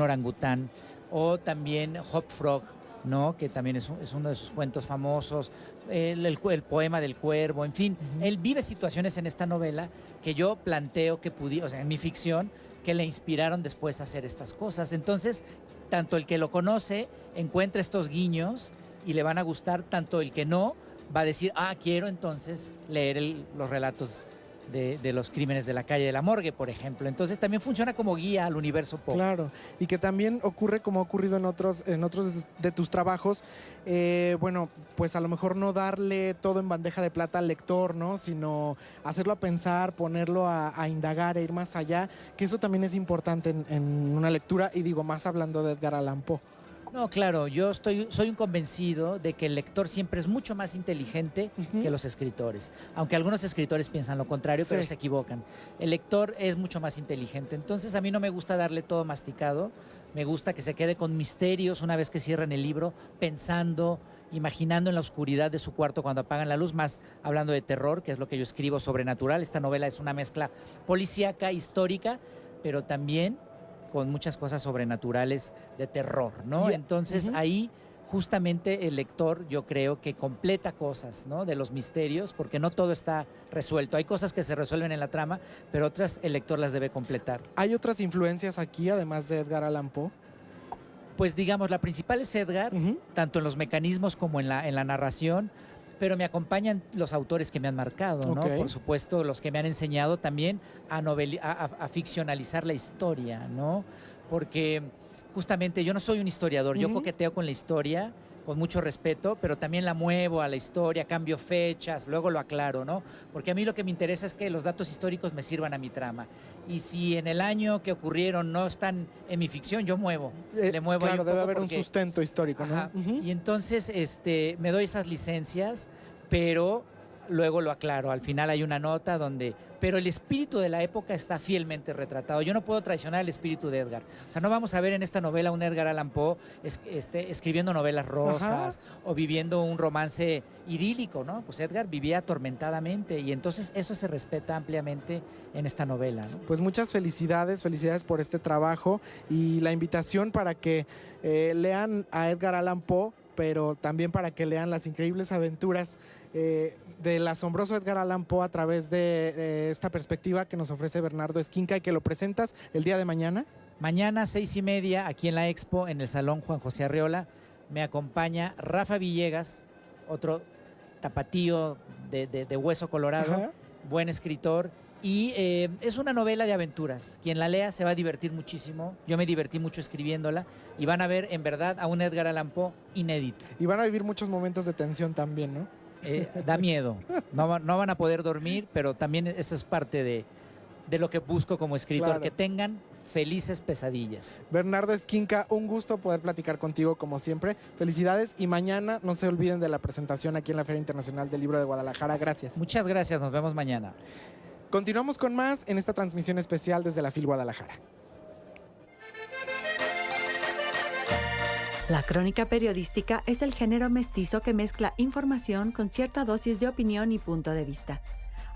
orangután, o también Hop Frog, ¿no? Que también es uno de sus cuentos famosos, el poema del cuervo, en fin. Él vive situaciones en esta novela que yo planteo que o sea, en mi ficción, que le inspiraron después a hacer estas cosas. Entonces, tanto el que lo conoce encuentra estos guiños y le van a gustar, tanto el que no va a decir, quiero entonces leer los relatos de los crímenes de la calle de la Morgue, por ejemplo. Entonces también funciona como guía al universo Poe. Claro, y que también ocurre como ha ocurrido en otros de tus trabajos, bueno, pues a lo mejor no darle todo en bandeja de plata al lector, ¿no? Sino hacerlo a pensar, ponerlo a indagar, e ir más allá, que eso también es importante en una lectura, y digo, más hablando de Edgar Allan Poe. No, claro, soy un convencido de que el lector siempre es mucho más inteligente que los escritores. Aunque algunos escritores piensan lo contrario, pero se equivocan. El lector es mucho más inteligente. Entonces a mí no me gusta darle todo masticado. Me gusta que se quede con misterios una vez que cierran el libro, pensando, imaginando en la oscuridad de su cuarto cuando apagan la luz, más hablando de terror, que es lo que yo escribo, sobrenatural. Esta novela es una mezcla policíaca, histórica, pero también con muchas cosas sobrenaturales de terror, ¿no? Entonces ahí justamente el lector, yo creo que completa cosas, ¿no? De los misterios, porque no todo está resuelto. Hay cosas que se resuelven en la trama, pero otras el lector las debe completar. ¿Hay otras influencias aquí, además de Edgar Allan Poe? Pues digamos, la principal es Edgar, tanto en los mecanismos como en la narración, pero me acompañan los autores que me han marcado, ¿no? Por supuesto, los que me han enseñado también a ficcionalizar la historia, ¿no? Porque justamente yo no soy un historiador, yo coqueteo con la historia con mucho respeto, pero también la muevo a la historia, cambio fechas, luego lo aclaro, ¿no? Porque a mí lo que me interesa es que los datos históricos me sirvan a mi trama. Y si en el año que ocurrieron no están en mi ficción, yo muevo. Le muevo claro, ahí debe haber un sustento histórico, ¿no? Y entonces me doy esas licencias, pero luego lo aclaro. Al final hay una nota donde... Pero el espíritu de la época está fielmente retratado. Yo no puedo traicionar el espíritu de Edgar. O sea, no vamos a ver en esta novela un Edgar Allan Poe escribiendo novelas rosas o viviendo un romance idílico, ¿no? Pues Edgar vivía atormentadamente y entonces eso se respeta ampliamente en esta novela, ¿no? Pues muchas felicidades por este trabajo y la invitación para que lean a Edgar Allan Poe, pero también para que lean las increíbles aventuras del asombroso Edgar Allan Poe a través de esta perspectiva que nos ofrece Bernardo Esquinca y que lo presentas el día de mañana. Mañana 6:30 aquí en la Expo, en el Salón Juan José Arriola, me acompaña Rafa Villegas, otro tapatío de hueso colorado, buen escritor. Y es una novela de aventuras. Quien la lea se va a divertir muchísimo. Yo me divertí mucho escribiéndola. Y van a ver, en verdad, a un Edgar Allan Poe inédito. Y van a vivir muchos momentos de tensión también, ¿no? Da miedo. No van a poder dormir, pero también eso es parte de lo que busco como escritor. Claro. Que tengan felices pesadillas. Bernardo Esquinca, un gusto poder platicar contigo como siempre. Felicidades y mañana no se olviden de la presentación aquí en la Feria Internacional del Libro de Guadalajara. Gracias. Muchas gracias. Nos vemos mañana. Continuamos con más en esta transmisión especial desde la FIL Guadalajara. La crónica periodística es el género mestizo que mezcla información con cierta dosis de opinión y punto de vista.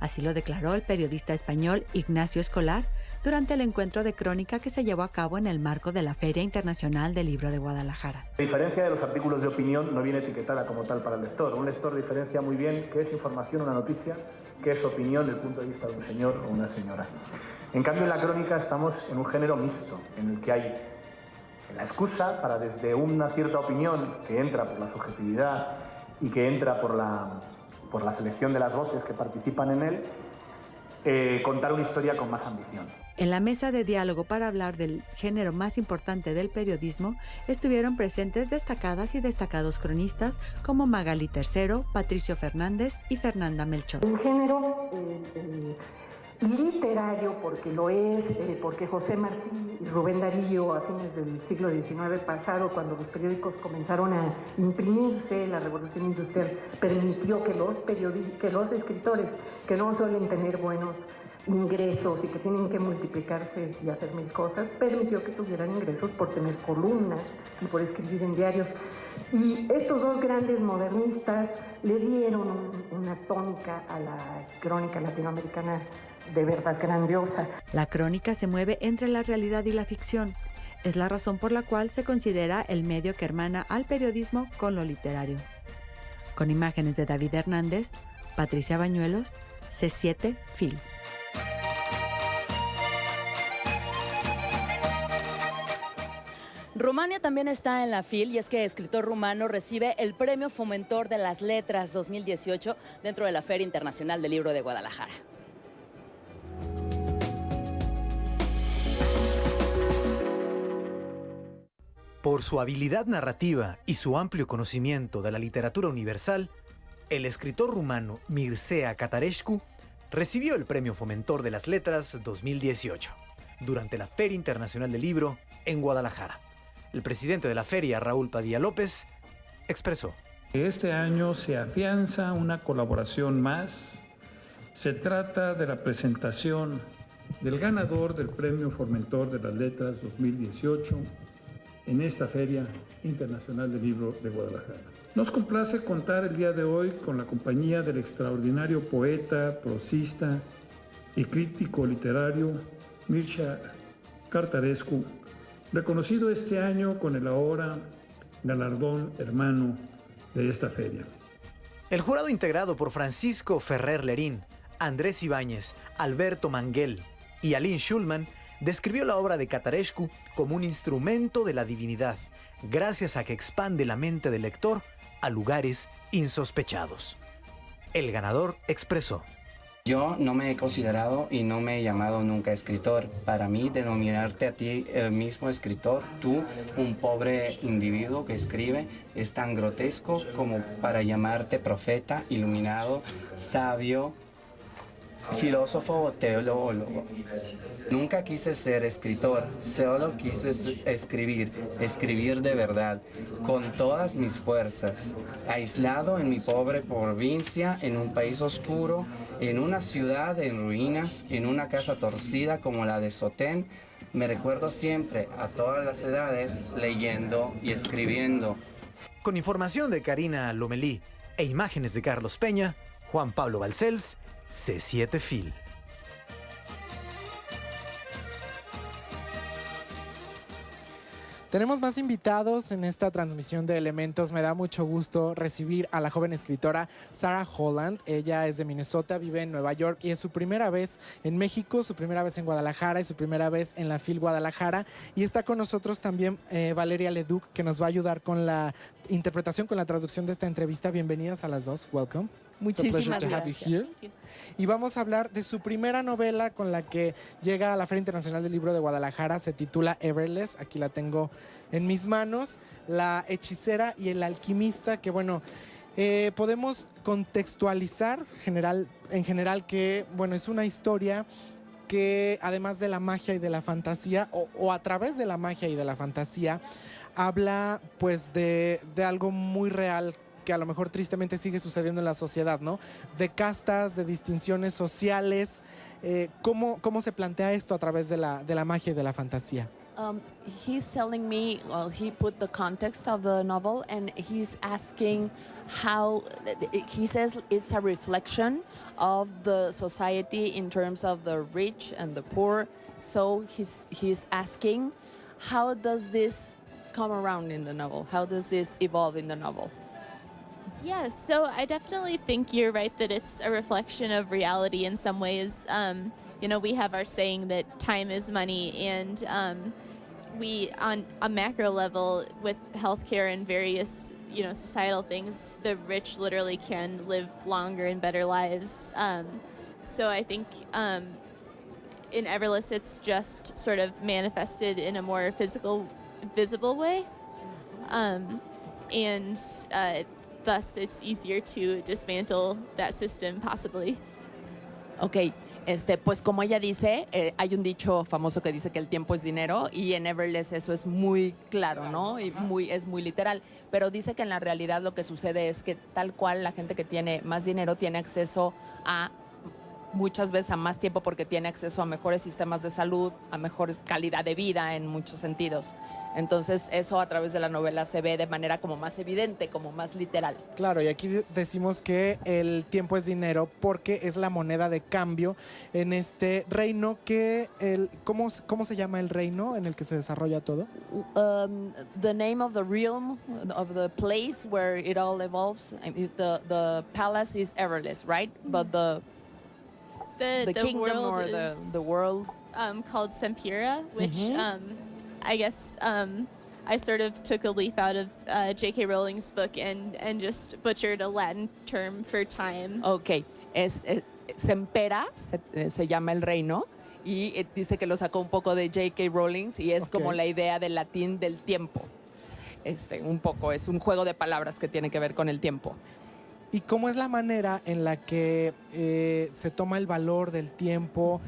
Así lo declaró el periodista español Ignacio Escolar durante el encuentro de crónica que se llevó a cabo en el marco de la Feria Internacional del Libro de Guadalajara. A diferencia de los artículos de opinión, no viene etiquetada como tal para el lector. Un lector diferencia muy bien qué es información, una noticia, qué es opinión desde el punto de vista de un señor o una señora. En cambio, en la crónica estamos en un género mixto, en el que hay la excusa para, desde una cierta opinión que entra por la subjetividad y que entra por la selección de las voces que participan en él, contar una historia con más ambición. En la mesa de diálogo para hablar del género más importante del periodismo estuvieron presentes destacadas y destacados cronistas como Magali Tercero, Patricio Fernández y Fernanda Melchor. Un género literario, porque lo es, porque José Martí y Rubén Darío a fines del siglo XIX pasado, cuando los periódicos comenzaron a imprimirse, la revolución industrial permitió que los escritores, que no suelen tener buenos ingresos y que tienen que multiplicarse y hacer mil cosas, permitió que tuvieran ingresos por tener columnas y por escribir en diarios. Y estos dos grandes modernistas le dieron una tónica a la crónica latinoamericana de verdad grandiosa. La crónica se mueve entre la realidad y la ficción. Es la razón por la cual se considera el medio que hermana al periodismo con lo literario. Con imágenes de David Hernández, Patricia Bañuelos, C7 Fil. Rumania también está en la FIL y es que escritor rumano recibe el Premio Fomentor de las Letras 2018 dentro de la Feria Internacional del Libro de Guadalajara. Por su habilidad narrativa y su amplio conocimiento de la literatura universal, el escritor rumano Mircea Cătărescu recibió el Premio Fomentor de las Letras 2018 durante la Feria Internacional del Libro en Guadalajara. El presidente de la feria, Raúl Padilla López, expresó: Este año se afianza una colaboración más. Se trata de la presentación del ganador del Premio Fomentor de las Letras 2018 en esta Feria Internacional del Libro de Guadalajara. Nos complace contar el día de hoy con la compañía del extraordinario poeta, prosista y crítico literario Mircea Cătărescu, reconocido este año con el ahora galardón hermano de esta feria. El jurado, integrado por Francisco Ferrer Lerín, Andrés Ibáñez, Alberto Manguel y Aline Schulman, describió la obra de Cătărescu como un instrumento de la divinidad, gracias a que expande la mente del lector a lugares insospechados. El ganador expresó: Yo no me he considerado y no me he llamado nunca escritor. Para mí, denominarte a ti el mismo escritor, tú, un pobre individuo que escribe, es tan grotesco como para llamarte profeta, iluminado, sabio, filósofo o teólogo. Nunca quise ser escritor, solo quise escribir de verdad, con todas mis fuerzas, aislado en mi pobre provincia, en un país oscuro, en una ciudad en ruinas, en una casa torcida como la de Sotén. Me recuerdo siempre, a todas las edades, leyendo y escribiendo. Con información de Karina Lomelí e imágenes de Carlos Peña, Juan Pablo Balcells, C7 Fil. Tenemos más invitados en esta transmisión de Elementos. Me da mucho gusto recibir a la joven escritora Sarah Holland. Ella es de Minnesota, vive en Nueva York y es su primera vez en México, su primera vez en Guadalajara y su primera vez en la FIL Guadalajara. Y está con nosotros también Valeria Leduc, que nos va a ayudar con la interpretación, con la traducción de esta entrevista. Bienvenidas a las dos. Welcome. Muchísimas gracias. Y vamos a hablar de su primera novela con la que llega a la Feria Internacional del Libro de Guadalajara. Se titula Everless. Aquí la tengo en mis manos. La hechicera y el alquimista, que bueno, podemos contextualizar en general que bueno, es una historia que además de la magia y de la fantasía, o a través de la magia y de la fantasía, habla pues de algo muy real que a lo mejor tristemente sigue sucediendo en la sociedad, ¿no? De castas, de distinciones sociales. ¿Cómo se plantea esto a través de la magia y de la fantasía? He's telling me, well, he put the context of the novel and he's asking how, he says it's a reflection of the society in terms of the rich and the poor. So he's asking, how does this come around in the novel? How does this evolve in the novel? Yes, so I definitely think you're right that it's a reflection of reality in some ways. You know, we have our saying that time is money, and we, on a macro level, with healthcare and various, you know, societal things, the rich literally can live longer and better lives. So I think in Everless, it's just sort of manifested in a more visible way, and thus it's easier to dismantle that system possibly. Ok, pues como ella dice, hay un dicho famoso que dice que el tiempo es dinero y en Everless eso es muy claro, ¿no? Y es muy literal, pero dice que en la realidad lo que sucede es que tal cual la gente que tiene más dinero tiene acceso a muchas veces a más tiempo porque tiene acceso a mejores sistemas de salud, a mejor calidad de vida en muchos sentidos. Entonces eso a través de la novela se ve de manera como más evidente, como más literal. Claro, y aquí decimos que el tiempo es dinero porque es la moneda de cambio en este reino que... ¿Cómo se llama el reino en el que se desarrolla todo? The name of the realm, of the place where it all evolves, the palace is Everless, right? But the kingdom world or the world called Sempira, which I guess I sort of took a leaf out of J.K. Rowling's book and just butchered a Latin term for time. Ok, Sempera se llama el reino y dice que lo sacó un poco de J.K. Rowling y es como la idea del latín del tiempo. un poco es un juego de palabras que tiene que ver con el tiempo. ¿Y cómo es la manera en la que se toma el valor del tiempo?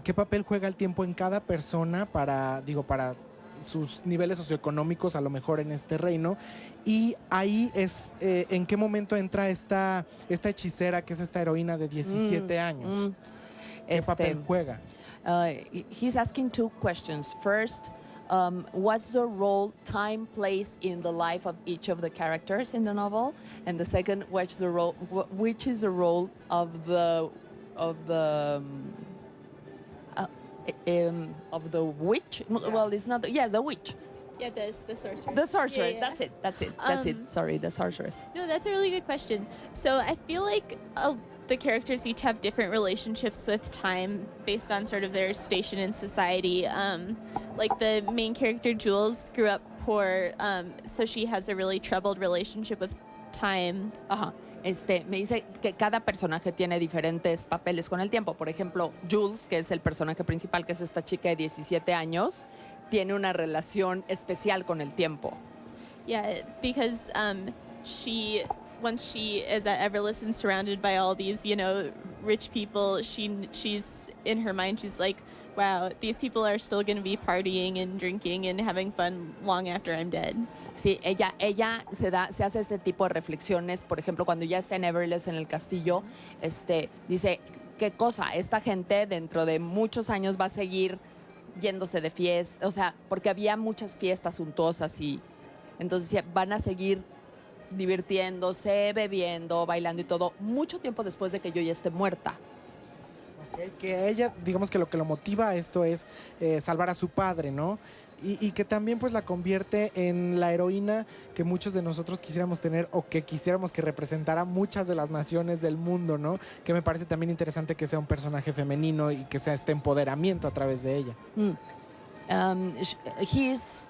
¿Qué papel juega el tiempo en cada persona para sus niveles socioeconómicos, a lo mejor en este reino? Y ahí es en qué momento entra esta hechicera, que es esta heroína de 17 años. ¿Qué papel juega? He's asking two questions. First, what's the role time plays in the life of each of the characters in the novel, and the second, which is the role of the witch. Yeah. Well, it's not. Yes, the witch. Yeah, the sorceress. The sorceress. Yeah, yeah. That's it. Sorry, the sorceress. No, that's a really good question. So I feel like the characters each have different relationships with time based on sort of their station in society. Like the main character, Jules, grew up poor, so she has a really troubled relationship with time. Ajá. Me dice que cada personaje tiene diferentes papeles con el tiempo. Por ejemplo, Jules, que es el personaje principal, que es esta chica de 17 años, tiene una relación especial con el tiempo. Yeah, because once she is at Everless and surrounded by all these, rich people, she's in her mind, she's like, wow, these people are still going to be partying and drinking and having fun long after I'm dead. Sí, ella se hace este tipo de reflexiones. Por ejemplo, cuando ya está en Everless, en el castillo, dice, ¿qué cosa? Esta gente dentro de muchos años va a seguir yéndose de fiesta, o sea, porque había muchas fiestas suntuosas y entonces van a seguir divirtiéndose, bebiendo, bailando y todo, mucho tiempo después de que yo ya esté muerta. Que ella, digamos que lo motiva a esto es salvar a su padre, ¿no? Y que también pues la convierte en la heroína que muchos de nosotros quisiéramos tener o que quisiéramos que representara muchas de las naciones del mundo, ¿no? Que me parece también interesante que sea un personaje femenino y que sea este empoderamiento a través de ella. He is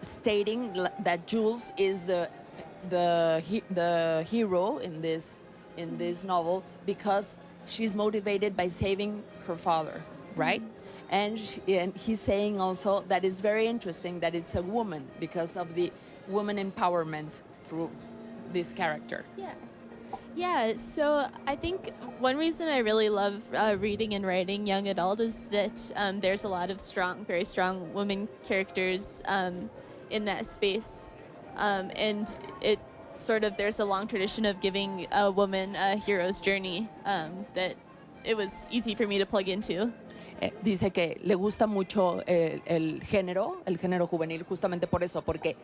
stating that Jules is the hero in this novel because she's motivated by saving her father, right? And he's saying also that it's very interesting that it's a woman because of the woman empowerment through this character. Yeah, so I think one reason I really love reading and writing young adult is that there's a lot of very strong women characters in that space. And there's a long tradition of giving a woman a hero's journey that it was easy for me to plug into. Dice que le gusta mucho el género juvenil, justamente por eso, porque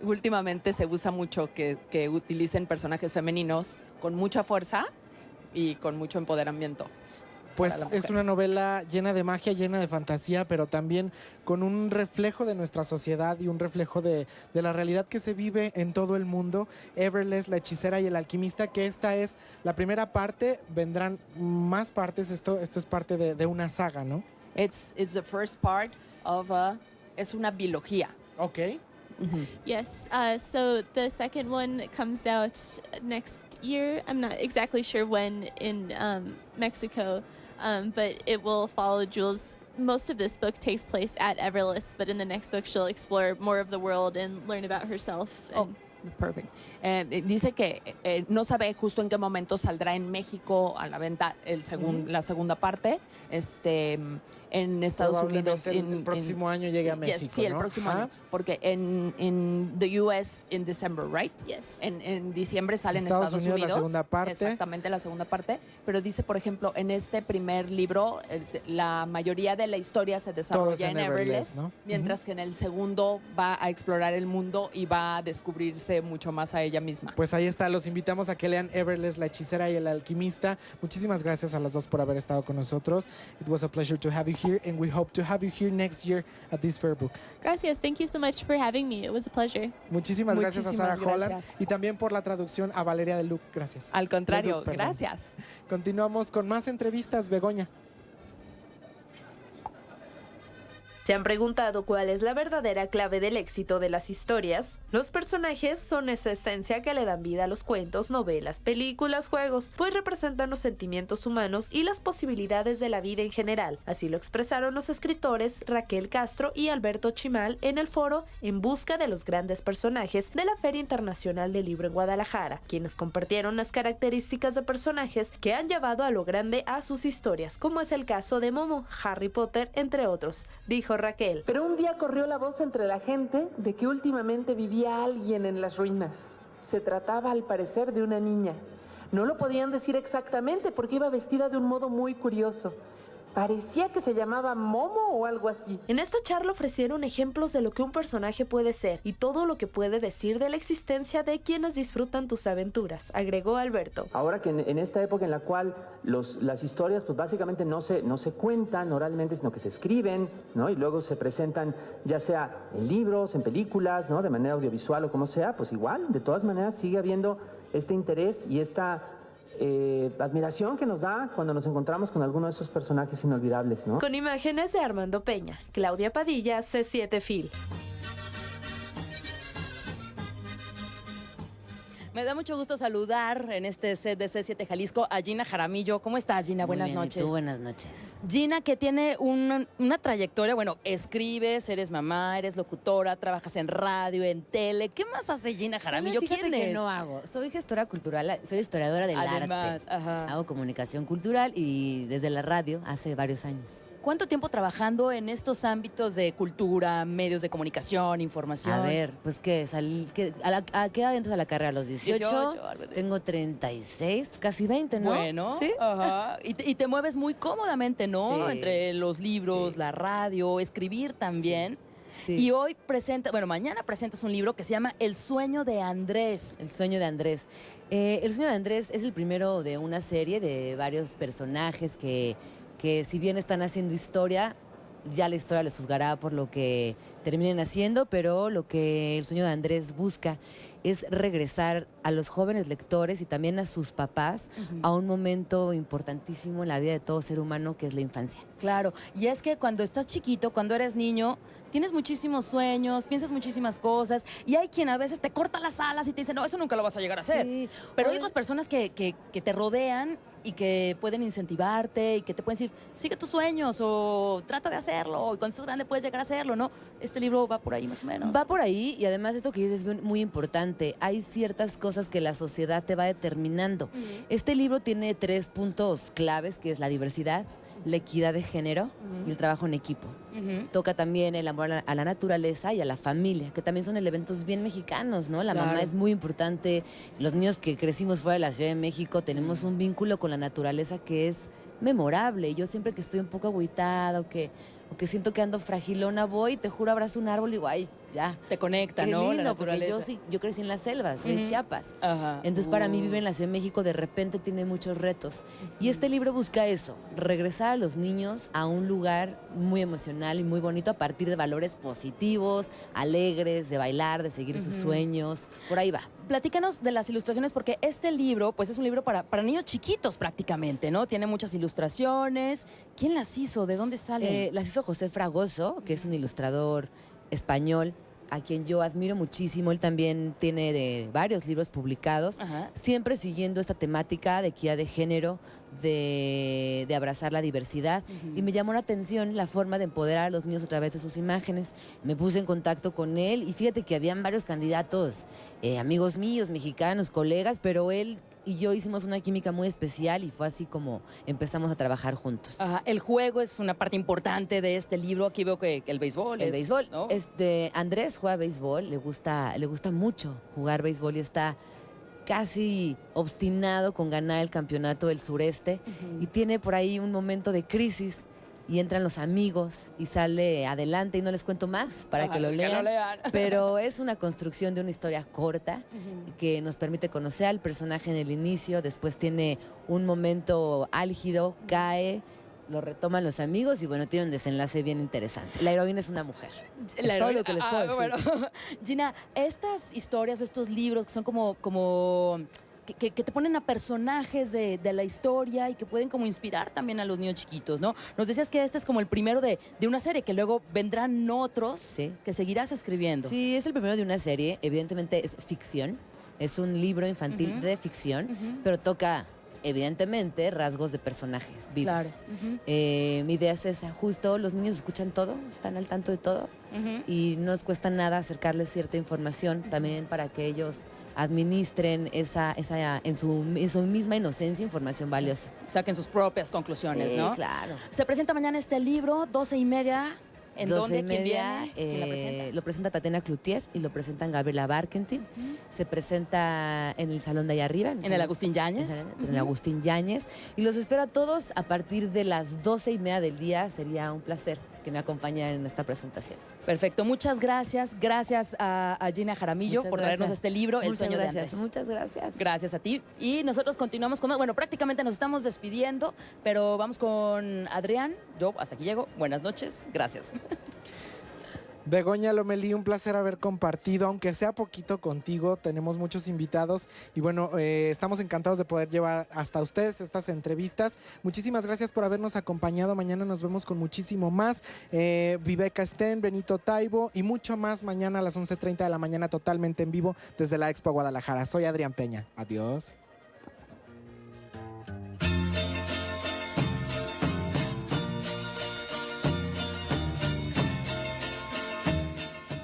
últimamente se usa mucho que utilicen personajes femeninos con mucha fuerza y con mucho empoderamiento. Pues es una novela llena de magia, llena de fantasía, pero también con un reflejo de nuestra sociedad y un reflejo de la realidad que se vive en todo el mundo. Everless, la hechicera y el alquimista, que esta es la primera parte, vendrán más partes, esto es parte de una saga, ¿no? It's the first part of es una biología. Okay. Mm-hmm. Yes, so the second one comes out next year. I'm not exactly sure when in Mexico. But it will follow Jules. Most of this book takes place at Everless, but in the next book she'll explore more of the world and learn about herself. Perfect. Dice que no sabe justo en qué momento saldrá en México a la venta la segunda parte. En Estados Unidos. El próximo año llegue a México, sí, el próximo año. Porque en the US in December, right? Yes. En diciembre sale en Estados Unidos. La segunda parte. Exactamente, la segunda parte. Pero dice, por ejemplo, en este primer libro, la mayoría de la historia se desarrolla en Everless, ¿no? Mientras que en el segundo va a explorar el mundo y va a descubrirse mucho más a ella misma. Pues ahí está, los invitamos a que lean Everless, la hechicera y el alquimista. Muchísimas gracias a las dos por haber estado con nosotros. It was a pleasure to have you here, and we hope to have you here next year at this fair book. Gracias, thank you so much for having me. It was a pleasure. Muchísimas gracias a Sarah Holland y también por la traducción a Valeria de Luc. Gracias. Al contrario, gracias. Continuamos con más entrevistas, Begoña. ¿Se han preguntado cuál es la verdadera clave del éxito de las historias? Los personajes son esa esencia que le dan vida a los cuentos, novelas, películas, juegos, pues representan los sentimientos humanos y las posibilidades de la vida en general. Así lo expresaron los escritores Raquel Castro y Alberto Chimal en el foro En busca de los grandes personajes de la Feria Internacional del Libro en Guadalajara, quienes compartieron las características de personajes que han llevado a lo grande a sus historias, como es el caso de Momo, Harry Potter, entre otros. Dijo Raquel. Pero un día corrió la voz entre la gente de que últimamente vivía alguien en las ruinas. Se trataba, al parecer, de una niña. No lo podían decir exactamente porque iba vestida de un modo muy curioso. Parecía que se llamaba Momo o algo así. En esta charla ofrecieron ejemplos de lo que un personaje puede ser y todo lo que puede decir de la existencia de quienes disfrutan tus aventuras, agregó Alberto. Ahora que en esta época en la cual las historias pues básicamente no se cuentan oralmente, sino que se escriben, ¿no? Y luego se presentan ya sea en libros, en películas, ¿no? De manera audiovisual o como sea, pues igual, de todas maneras sigue habiendo este interés y esta admiración que nos da cuando nos encontramos con alguno de esos personajes inolvidables, ¿no? Con imágenes de Armando Peña, Claudia Padilla, C7 Fil. Me da mucho gusto saludar en este set de C7 Jalisco a Gina Jaramillo. ¿Cómo estás, Gina? Buenas Muy bien, noches. ¿y tú? Buenas noches. Gina, que tiene una trayectoria, bueno, escribes, eres mamá, eres locutora, trabajas en radio, en tele. ¿Qué más hace Gina Jaramillo? Fíjate ¿Quién que es? no hago. Soy gestora cultural, soy historiadora del Además, arte. ajá. Hago comunicación cultural y desde la radio hace varios años. ¿Cuánto tiempo trabajando en estos ámbitos de cultura, medios de comunicación, información? A ver, pues ¿a qué edad entras a la carrera? ¿A los 18? algo así. Tengo 36, pues casi 20, ¿no? Bueno, ¿sí? Ajá. Y te mueves muy cómodamente, ¿no? Sí. Entre los libros, Sí. la radio, escribir también. Sí. Y hoy mañana presentas un libro que se llama El sueño de Andrés. El sueño de Andrés. El sueño de Andrés es el primero de una serie de varios personajes que si bien están haciendo historia, ya la historia les juzgará por lo que terminen haciendo, pero lo que el sueño de Andrés busca es regresar a los jóvenes lectores y también a sus papás a un momento importantísimo en la vida de todo ser humano, que es la infancia. Claro, y es que cuando estás chiquito, cuando eres niño, tienes muchísimos sueños, piensas muchísimas cosas, y hay quien a veces te corta las alas y te dice, no, eso nunca lo vas a llegar a hacer. Sí. Pero hay otras personas que te rodean y que pueden incentivarte y que te pueden decir, sigue tus sueños o trata de hacerlo, y cuando estés grande puedes llegar a hacerlo, ¿no? Este libro va por ahí más o menos. Va por ahí, y además esto que dices es muy importante. Hay ciertas cosas que la sociedad te va determinando. Este libro tiene 3 puntos claves, que es la diversidad, la equidad de género y el trabajo en equipo. Toca también el amor a la naturaleza y a la familia, que también son elementos bien mexicanos, ¿no? La mamá es muy importante. Los niños que crecimos fuera de la Ciudad de México tenemos un vínculo con la naturaleza que es memorable. Yo siempre que estoy un poco agüitada o que siento que ando fragilona, voy, te juro, abrazo un árbol y digo, ay, ya. Te conecta, Qué ¿no? lindo, La porque naturaleza. yo crecí en las selvas, soy de Chiapas. Ajá. Entonces, para mí vivir en la Ciudad de México de repente tiene muchos retos. Y este libro busca eso, regresar a los niños a un lugar muy emocional y muy bonito a partir de valores positivos, alegres, de bailar, de seguir sus sueños. Por ahí va. Platícanos de las ilustraciones, porque este libro, pues es un libro para niños chiquitos prácticamente, ¿no? Tiene muchas ilustraciones. ¿Quién las hizo? ¿De dónde salen? Las hizo José Fragoso, que es un ilustrador español, a quien yo admiro muchísimo. Él también tiene varios libros publicados, siempre siguiendo esta temática de equidad de género, de abrazar la diversidad. Y me llamó la atención la forma de empoderar a los niños a través de sus imágenes. Me puse en contacto con él y fíjate que habían varios candidatos, amigos míos, mexicanos, colegas, pero él y yo hicimos una química muy especial y fue así como empezamos a trabajar juntos. Ajá, el juego es una parte importante de este libro. Aquí veo que el béisbol El es, béisbol. ¿no? Andrés juega béisbol, le gusta mucho jugar béisbol y está casi obstinado con ganar el campeonato del sureste y tiene por ahí un momento de crisis y entran los amigos y sale adelante y no les cuento más para que lo lean, pero es una construcción de una historia corta que nos permite conocer al personaje en el inicio, después tiene un momento álgido, cae, lo retoman los amigos y bueno, tiene un desenlace bien interesante. La heroína es una mujer. Es todo lo que les puedo decir. Bueno. Gina, estas historias o estos libros que son que te ponen a personajes de la historia y que pueden como inspirar también a los niños chiquitos, ¿no? Nos decías que este es como el primero de una serie, que luego vendrán otros que seguirás escribiendo. Sí, es el primero de una serie. Evidentemente es ficción. Es un libro infantil de ficción, pero toca, evidentemente, rasgos de personajes vivos. Claro. Mi idea es esa, justo los niños escuchan todo, están al tanto de todo y no les cuesta nada acercarles cierta información también para que ellos administren esa en su misma inocencia información valiosa. Saquen sus propias conclusiones, Sí, ¿no? claro. Se presenta mañana este libro, 12:30. ¿En 12:30, dónde? ¿Quién viene? ¿Quién la presenta? Lo presenta Tatiana Cloutier y lo presentan Gabriela Barkentin. Se presenta en el salón de allá arriba. ¿En el Agustín Yáñez? En el Agustín Yáñez. Y los espero a todos a partir de las 12:30 del día. Sería un placer que me acompañen en esta presentación. Perfecto, muchas gracias. Gracias a Gina Jaramillo Muchas por traernos gracias. este libro, El Muchas sueño de gracias, Andrés. muchas gracias. Gracias a ti. Y nosotros continuamos con... Bueno, prácticamente nos estamos despidiendo, pero vamos con Adrián. Yo hasta aquí llego. Buenas noches. Gracias. Begoña Lomelí, un placer haber compartido, aunque sea poquito contigo, tenemos muchos invitados y bueno, estamos encantados de poder llevar hasta ustedes estas entrevistas. Muchísimas gracias por habernos acompañado, mañana nos vemos con muchísimo más. Viveca Sten, Benito Taibo y mucho más mañana a las 11:30 de la mañana totalmente en vivo desde la Expo Guadalajara. Soy Adrián Peña, adiós.